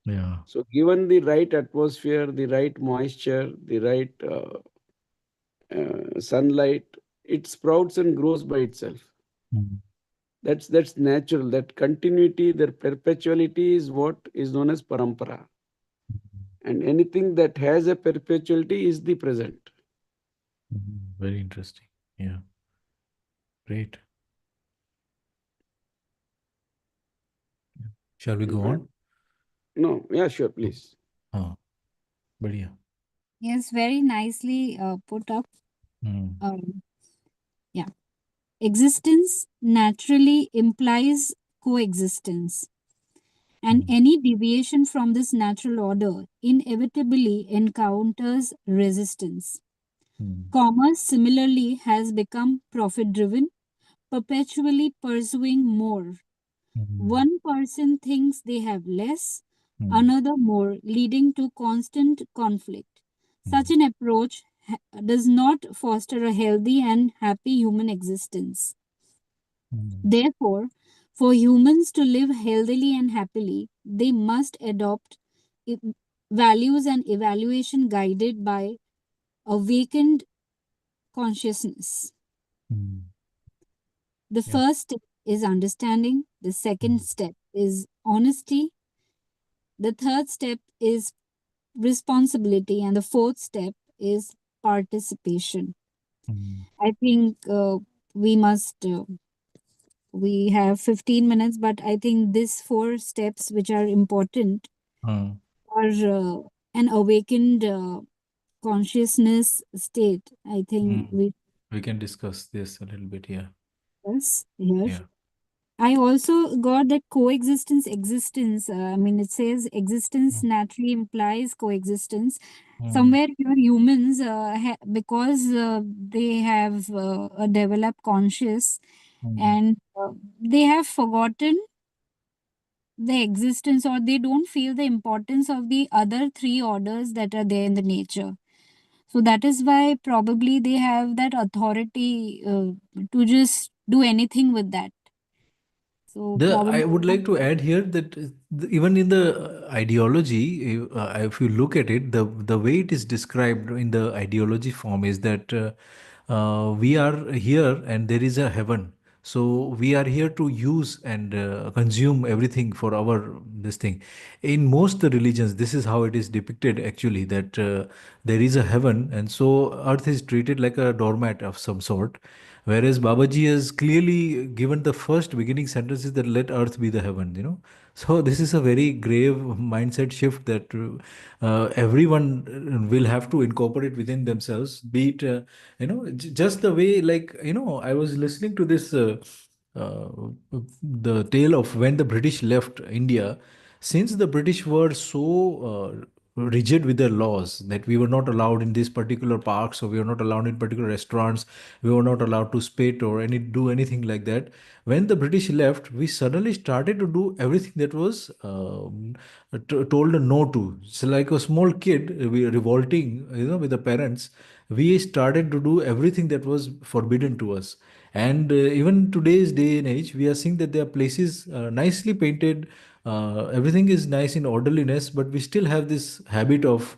Yeah. So, given the right atmosphere, the right moisture, the right sunlight, it sprouts and grows by itself. Mm. That's natural. That continuity, that perpetuality is what is known as parampara. And anything that has a perpetuality is the present. Very interesting. Yeah. Great. Yeah. Shall we go And on? no, yeah, sure, please. हाँ, बढ़िया. Yes, very nicely put up. Hmm. Yeah. Existence naturally implies coexistence, and Hmm. any deviation from this natural order inevitably encounters resistance. Hmm. Commerce similarly has become profit driven, perpetually pursuing more. Hmm. One person thinks they have less, Hmm. another more, leading to constant conflict. Hmm. Such an approach does not foster a healthy and happy human existence. Hmm. Therefore, for humans to live healthily and happily, they must adopt i- values and evaluation guided by awakened consciousness. Hmm. The Yeah. first step is understanding, the second Hmm. step is honesty, the third step is responsibility, and the fourth step is participation. Hmm. I think we must we have 15 minutes, but I think these four steps which are important Hmm. are an awakened consciousness state. I think Hmm. we We can discuss this a little bit. Yeah. discuss here. Yeah. I also got that coexistence, existence. I mean, it says existence Hmm. naturally implies coexistence. Hmm. Somewhere here, humans, because they have a developed conscious, Hmm. and they have forgotten the existence, or they don't feel the importance of the other three orders that are there in the nature. So that is why probably they have that authority to just do anything with that. So I probably. would like to add here that even in the ideology, if you look at it, the way it is described in the ideology form is that we are here and there is a heaven. So we are here to use and consume everything for our this thing. In most the religions, this is how it is depicted actually, that there is a heaven, and so earth is treated like a doormat of some sort. Whereas Babaji has clearly given the first beginning sentences that let earth be the heaven. So this is a very grave mindset shift that everyone will have to incorporate within themselves, be it, just the way, like, I was listening to this, uh, the tale of when the British left India. Since the British were so rigid with their laws, that we were not allowed in these particular parks, or we were not allowed in particular restaurants, we were not allowed to spit or do anything like that. When the British left, we suddenly started to do everything that was told a no to. So like a small kid, we revolting, with the parents, we started to do everything that was forbidden to us. And even today's day and age, we are seeing that there are places nicely painted, everything is nice in orderliness, but we still have this habit of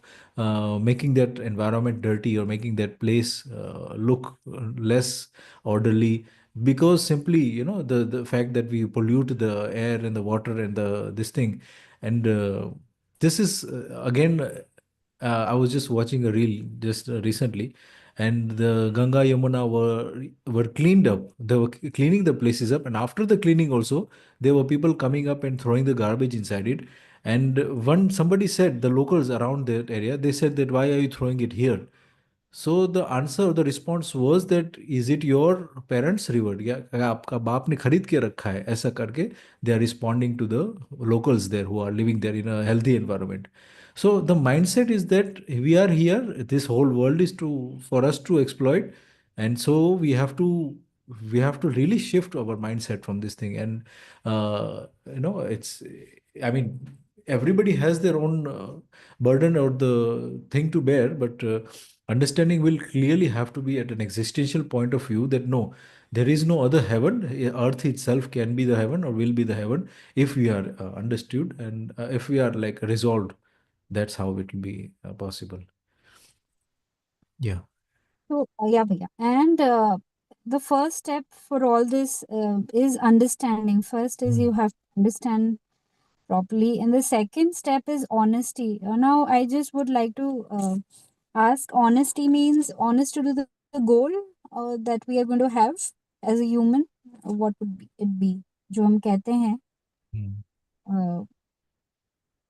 making that environment dirty, or making that place look less orderly, because simply, the fact that we pollute the air and the water and the this thing. And this is again, I was just watching a reel just recently, and the Ganga Yamuna were cleaned up. They were cleaning the places up, and after the cleaning also, there were people coming up and throwing the garbage inside it. And one somebody said, the locals around that area, they said that, why are you throwing it here? So the answer, the response was that, is it your parents' river? या आपका बाप ने खरीद के रखा है, ऐसा करके they are responding to the locals there who are living there in a healthy environment. So the mindset is that we are here. This whole world is for us to exploit, and so we have to really shift our mindset from this thing. And it's, I mean, everybody has their own burden or the thing to bear, but understanding will clearly have to be at an existential point of view, that no, there is no other heaven. Earth itself can be the heaven, or will be the heaven, if we are understood, and if we are like resolved. That's how it will be possible. Yeah. So, yeah, Bhaiya. And the first step for all this is understanding. First is Mm. you have to understand properly, and the second step is honesty. Now, I just would like to ask, honesty means honest to do the goal that we are going to have as a human. What would it be? जो हम कहते हैं. Mm. Uh,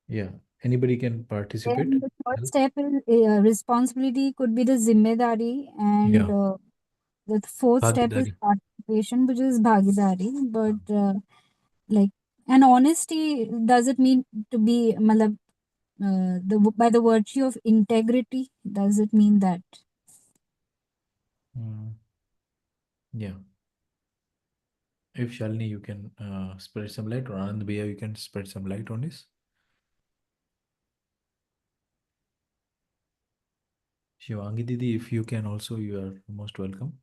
Yeah. Anybody can participate. then the third Help. step is responsibility, could be the zimmedari, and Yeah. the fourth step is Bhagidari. participation, which is bhagidari. But like, and honesty, does it mean to be, matlab, by the virtue of integrity? Does it mean that? Mm. Yeah. If Shalini, you can spread some light, or Anand Bhaiya, you can spread some light on this. Shivangi Didi, if you can also, you are most welcome.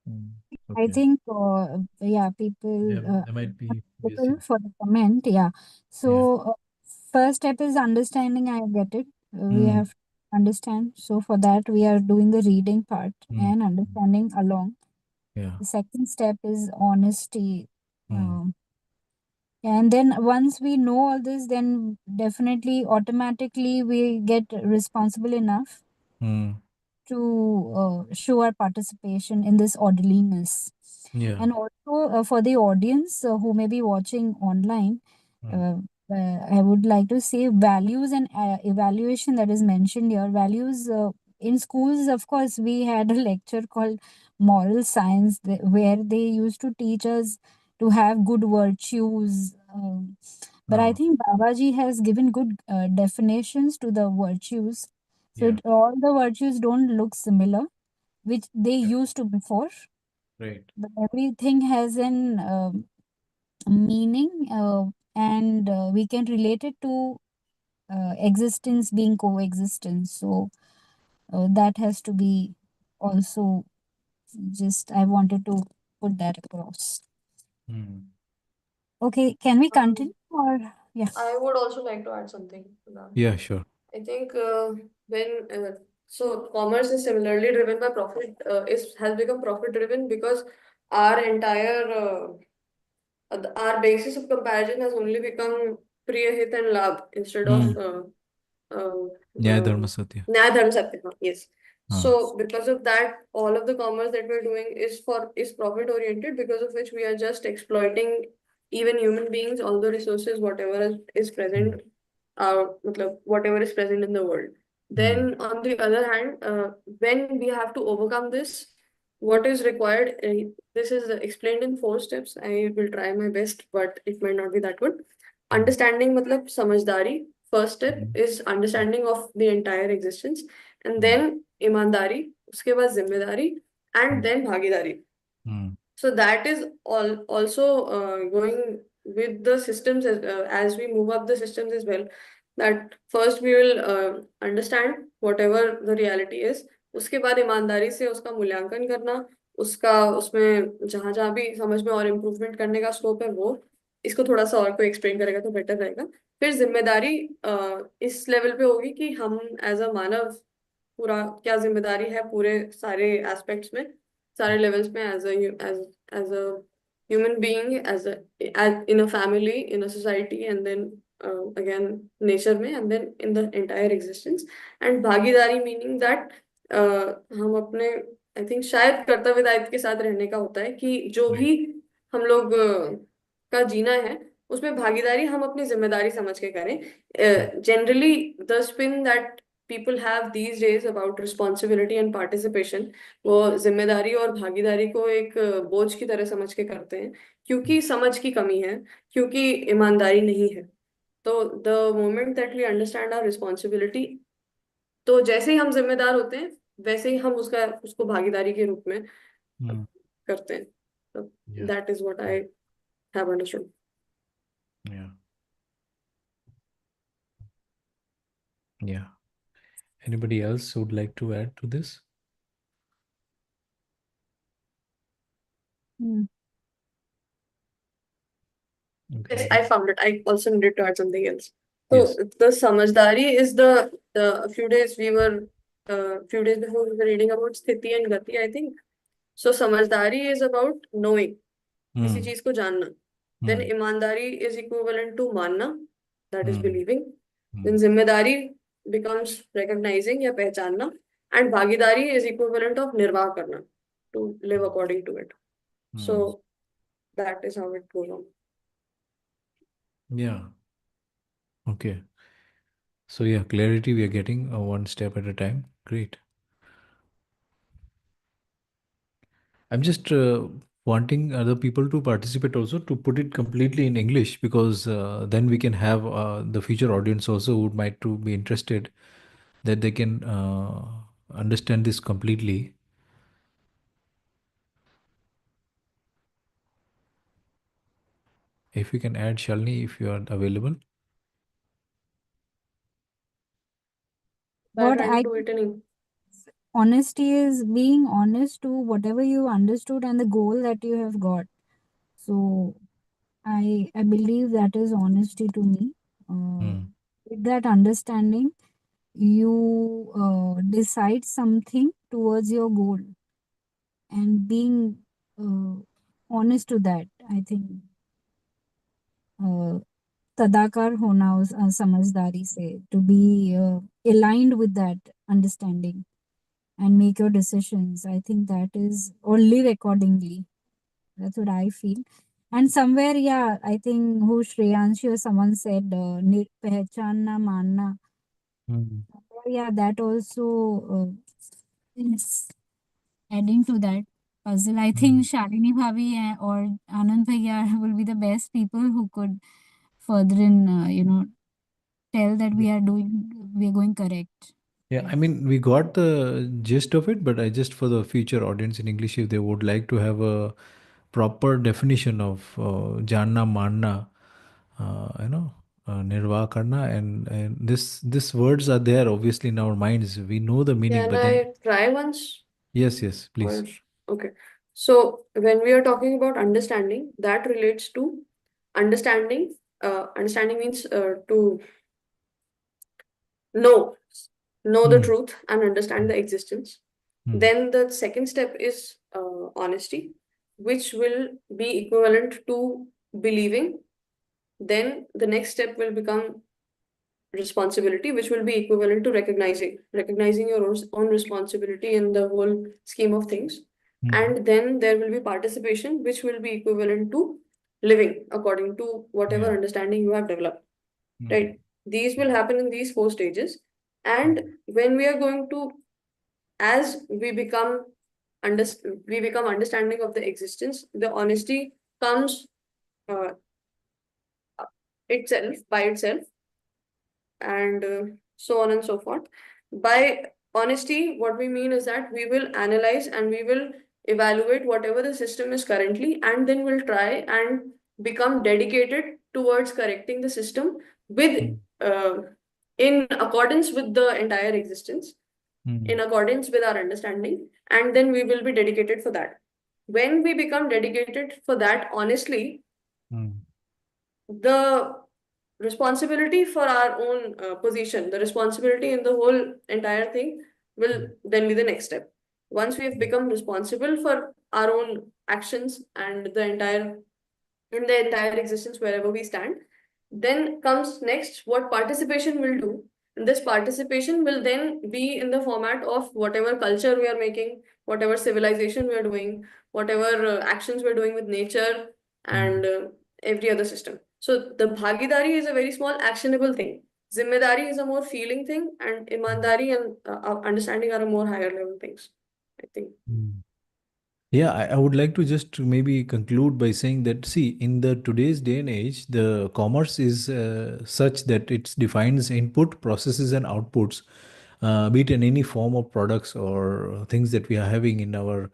Mm. I Okay. think, yeah, people They might be looking busy. for the comment. Yeah. Yeah. So, first step is understanding. I get it. We Mm. have to understand. So, for that, we are doing the reading part Mm. and understanding along. Yeah. The second step is honesty. Mm. Um, and then once we know all this, then definitely automatically we get responsible enough Mm. to show our participation in this orderliness. Yeah. And also for the audience who may be watching online, Mm. uh, I would like to say values and evaluation that is mentioned here. Values in schools, of course, we had a lecture called moral science where they used to teach us to have good virtues. But I Oh, think Babaji has given good definitions to the virtues. So yeah. all the virtues don't look similar, which they Yeah. used to before, Right. but everything has an meaning, and we can relate it to existence being coexistence. So that has to be also, just I wanted to put that across. Mm. Okay, can we Um, continue or yeah? I would also like to add something to that. Yeah, sure. I think when so commerce is similarly driven by profit, is has become profit driven because our entire our basis of comparison has only become priya hit and labh instead of Mm. uh, Nyaya uh, Dharma Satya. Nyaya Dharma Satya. Yes. Ah. So because of that, all of the commerce that we're doing is profit oriented, because of which we are just exploiting even human beings, all the resources, whatever is Mm. present, matlab, whatever is present in the world. Then on the other hand, when we have to overcome this, what is required, this is explained in 4 steps. I will try my best, but it might not be that good. Understanding matlab samajhdari. First step is understanding of the entire existence, and then ईमानदारी, उसके बाद जिम्मेदारी, and then भागीदारी. So that is also going with the systems as we move up the systems as well. That first we will understand whatever the reality is. उसके बाद ईमानदारी से उसका मूल्यांकन करना, उसका उसमें जहाँ जहाँ भी समझ में और इम्प्रूवमेंट करने का स्कोप है वो, इसको थोड़ा सा और कोई एक्सप्लेन करेगा तो बेटर रहेगा. फिर जिम्मेदारी इस लेवल पे होगी कि हम एज अ मानव पूरा क्या जिम्मेदारी है पूरे सारे एस्पेक्ट्स में, सारे लेवल्स में, as a human being, in a family, in a society, and then again nature में, and then in the entire existence. And भागीदारी meaning that हम अपने, I think शायद कर्तव्य दायित्व के साथ रहने का होता है कि जो भी हम लोग का जीना है उसमें भागीदारी हम अपनी जिम्मेदारी समझ के करें. Generally the spin that people have these days about responsibility and participation, वो जिम्मेदारी और भागीदारी को एक बोझ की तरह समझ के करते हैं क्योंकि समझ की कमी है, क्योंकि ईमानदारी नहीं है. तो the moment that we understand our responsibility, तो जैसे ही हम जिम्मेदार होते हैं वैसे ही हम उसको भागीदारी के रूप में करते हैं. So that is what I have understood. Yeah. Yeah. Anybody else would like to add to this? Yes, I found it. I also needed to add something else. So the Samajdari is the few days before we were reading about Sthiti and Gati, I think. So Samajdari is about knowing, किसी चीज को जानना. Then ईमानदारी is equivalent to मानना, that is believing. Then जिम्मेदारी becomes recognizing या पहचानना, and भागीदारी is equivalent of निर्वाह करना, to live according to it. So that is how it goes on. Yeah. Okay. So yeah, clarity we are getting one step at a time. Great. I'm just wanting other people to participate also, to put it completely in English, because then we can have the future audience also who might to be interested, that they can understand this completely. If you can add Shalini, if you are available. What I do it in English. Honesty is being honest to whatever you understood and the goal that you have got. So I believe that is honesty to me. With that understanding, you decide something towards your goal, and being honest to that, I think तदाकार होना समझदारी से, to be aligned with that understanding and make your decisions. I think that is, or live accordingly. That's what I feel. And somewhere, yeah, I think who Shreyanshi or someone said, pehchanna, manna. Yeah, that also is adding to that puzzle. I think Shalini Bhavi or Anand Bhaiya will be the best people who could further in, tell that we are going correct. Yeah, I mean, we got the gist of it, but I just, for the future audience in English, if they would like to have a proper definition of janna, manna, nirvah karna, and this words are there obviously in our minds. We know the meaning, Can but then I try once? yes, please. Okay. So when we are talking about understanding, that relates to understanding. Understanding means to know the truth and understand the existence. Then the second step is honesty, which will be equivalent to believing. Then the next step will become responsibility, which will be equivalent to recognizing your own responsibility in the whole scheme of things. And then there will be participation, which will be equivalent to living according to whatever understanding you have developed. Right? These will happen in these 4 stages. And when we are going to, as we become understanding of the existence, the honesty comes uh, itself by itself, and so on and so forth. By honesty, what we mean is that we will analyze and we will evaluate whatever the system is currently, and then we'll try and become dedicated towards correcting the system with Mm. uh, in accordance with the entire existence, in Mm. accordance with our understanding, and then we will be dedicated for that. When we become dedicated for that honestly, Mm. the responsibility for our own position, the responsibility in the whole entire thing will then be the next step. Once we have become responsible for our own actions and the entire in the entire existence wherever we stand, then comes next what participation will do. And this participation will then be in the format of whatever culture we are making, whatever civilization we are doing, whatever actions we're doing with nature and Mm. every other system. So the bhagidari is a very small actionable thing. Zimmedari is a more feeling thing, and imandari and understanding are a more higher level things, I think. Mm. Yeah, I would like to just maybe conclude by saying that, see, in the today's day and age, the commerce is such that it defines input, processes, and outputs, be it in any form of products or things that we are having in our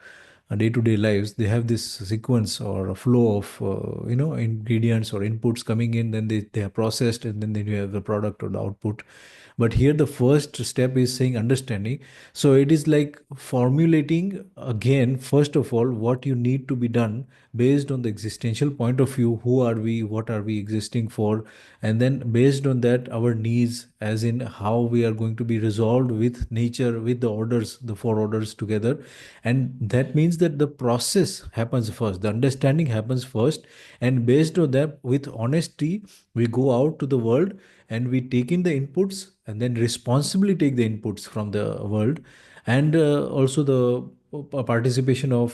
day-to-day lives. They have this sequence or a flow of ingredients or inputs coming in, then they are processed, and then you have the product or the output. But here the first step is saying understanding. So it is like formulating again, first of all, what you need to be done based on the existential point of view. Who are we, what are we existing for? And then based on that, our needs, as in how we are going to be resolved with nature, with the orders, the four orders together. And that means that the process happens first, the understanding happens first, and based on that, with honesty, we go out to the world and we take in the inputs and then responsibly take the inputs from the world. And also the participation of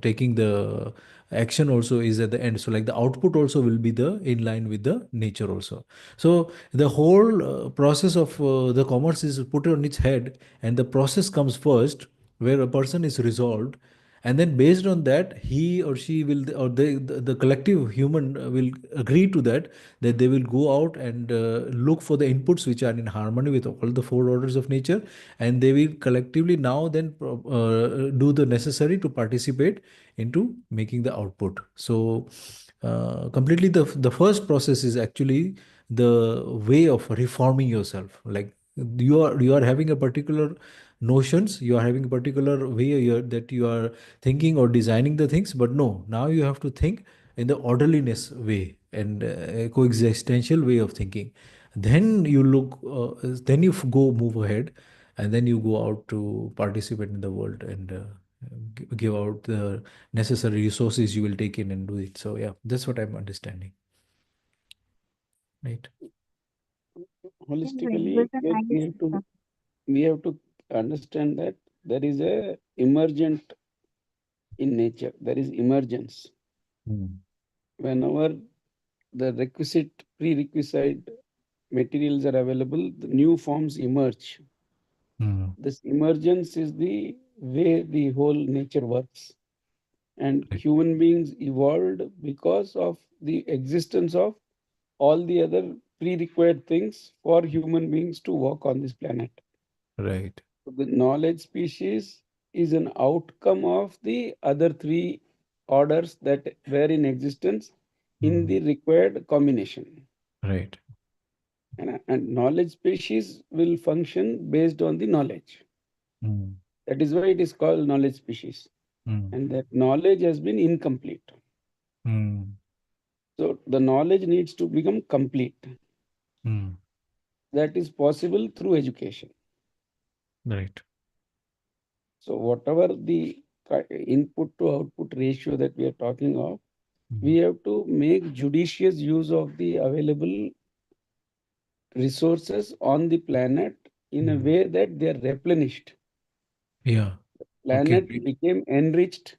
taking the action also is at the end. So like the output also will be the in line with the nature also. So the whole process of the commerce is put on its head, and the process comes first, where a person is resolved, and then based on that, he or she will, or the collective human will agree to that, that they will go out and look for the inputs which are in harmony with all the four orders of nature, and they will collectively now then do the necessary to participate into making the output. So completely the first process is actually the way of reforming yourself. Like you are having a particular notions, you are having a particular way that you are thinking or designing the things, but no, now you have to think in the orderliness way and a coexistential way of thinking. Then you look, then you go move ahead, and then you go out to participate in the world and give out the necessary resources you will take in and do it. So yeah, that's what I'm understanding. Right. It was Holistically, a we nice. have to understand that there is a emergent in nature. There is emergence. Mm. Whenever the requisite prerequisite materials are available, the new forms emerge. Mm. This emergence is the way the whole nature works. And Right. human beings evolved because of the existence of all the other pre-required things for human beings to walk on this planet. Right. So the knowledge species is an outcome of the other three orders that were in existence in Mm. the required combination. Right. And knowledge species will function based on the knowledge. Mm. That is why it is called knowledge species. Mm. And that knowledge has been incomplete. Mm. So the knowledge needs to become complete. Mm. That is possible through education. Right. So whatever the input to output ratio that we are talking of, we Mm. have to make judicious use of the available resources on the planet in a Mm. way that they are replenished. Yeah. Okay, Planet great. became enriched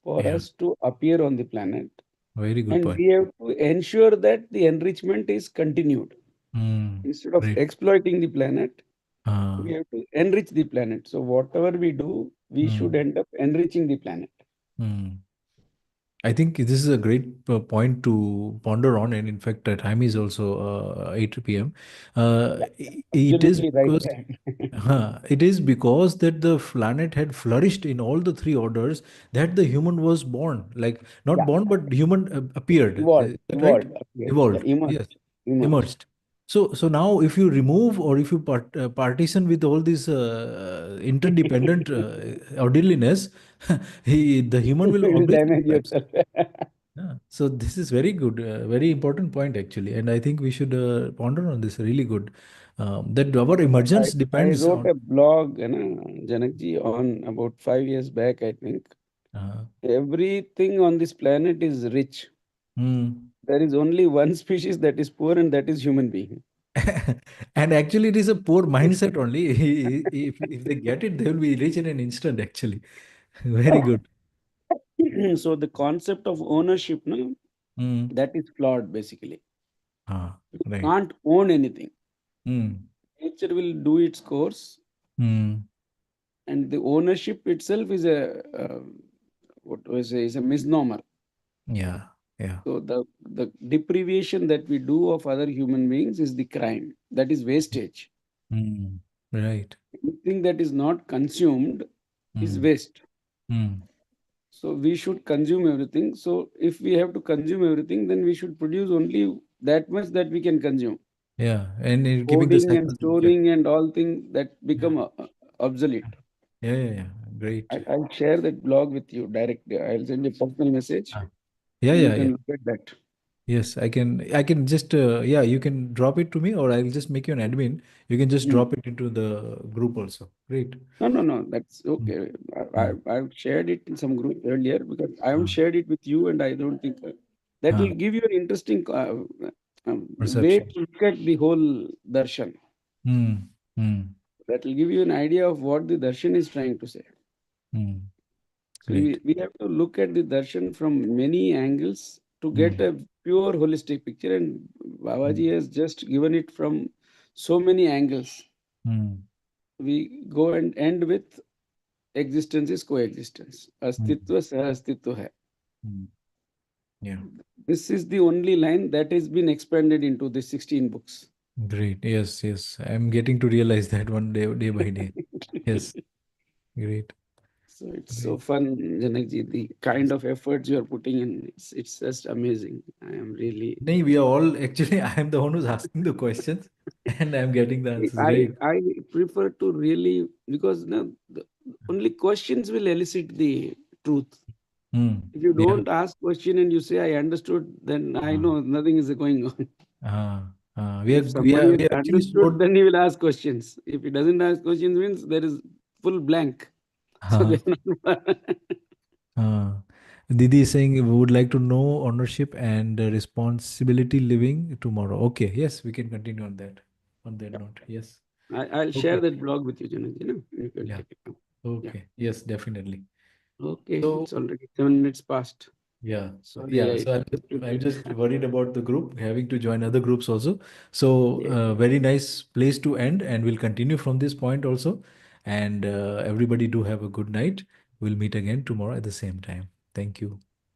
for Yeah. us to appear on the planet, Very good and point. we have to ensure that the enrichment is continued Mm. instead of Great. exploiting the planet. Uh, We have to enrich the planet. So whatever we do, we should mm, end up enriching the planet. mm. I think this is a great point to ponder on, and in fact, time is also 8 p.m. Yeah, It is absolutely right because time. it is because that the planet had flourished in all the three orders that the human was born. Like not Yeah, born, but human appeared. evolved, Is that right? evolved, appeared. Yeah, Evolved. Yes, emerged, emerged. emerged. So now, if you remove or if you partition with all this interdependent orderliness, the human will You will obviously damage collapse. yourself. Yeah. So this is very good, very important point actually, and I think we should ponder on this. Really good. That our I, emergence I depends wrote on. a blog, Janakji, on about 5 years back, I think. Uh, Everything on this planet is rich. hmm. There is only one species that is poor, and that is human being. And actually, it is a poor mindset only. If they get it, they will be rich in an instant. Actually, very good. So the concept of ownership, no, Hmm. that is flawed basically. Ah, You right. can't own anything. Hmm. Nature will do its course, Hmm. and the ownership itself is a misnomer. Yeah. Yeah. So the deprivation that we do of other human beings is the crime. That is wastage. Hmm. Right. Anything that is not consumed is Hmm. waste. Hmm. So we should consume everything. So if we have to consume everything, then we should produce only that much that we can consume. Yeah. And keeping the Hoarding and cycles in check. storing and all things that Yeah. become obsolete. Yeah. Yeah. Yeah. Great. I'll share that blog with you directly. I'll send you a personal message Ah. Yeah. and you Yeah. can Yeah. look at that. Yes, I can. I can just. Yeah, you can drop it to me, or I'll just make you an admin. You can just Hmm. drop it into the group also. Great. No, no, no. That's Mm, okay. mm, I've shared it in some group earlier because I haven't uh, shared it with you, and I don't think that uh, will give you an interesting way perception. to look at the whole darshan. Mm, mm, That will give you an idea of what the darshan is trying to say. mm, So great. we have to look at the darshan from many angles to get Mm, a pure holistic picture, and mm, Babaji has just given it from so many angles. mm, We go and end with existence is coexistence. mm, Astitva sah astitva hai. mm. Yeah, This is the only line that has been expanded into the 16 books. great. Yes, yes. I'm getting to realize that one day, day by day. Yes, great, So it's so great. fun, Janakji. The kind Yes. of efforts you are putting in, it's just amazing. I am really No, we are all actually. I am the one who's asking the questions, and I'm getting the answers. I Great. I prefer to really because no, the only questions will elicit the truth. Mm, If you yeah. don't ask question and you say I understood, then I know nothing is going on. We are If we are somebody has we are actually understood, slowed. then he will ask questions. If he doesn't ask questions, means there is full blank. So Uh, they are not. uh, Didi is saying we would like to know ownership and responsibility living tomorrow. Okay, yes, we can continue on that. On that note, yes. I'll share Okay. that blog with you, Janak. You can Yeah. take it now. Yeah. Okay. Yes, definitely. Okay, So it's already 7 minutes past. yeah, Sorry, yeah. I So I'm just worried about the group having to join other groups also. So yeah. very nice place to end, and we'll continue from this point also. And everybody do have a good night. We'll meet again tomorrow at the same time. Thank you.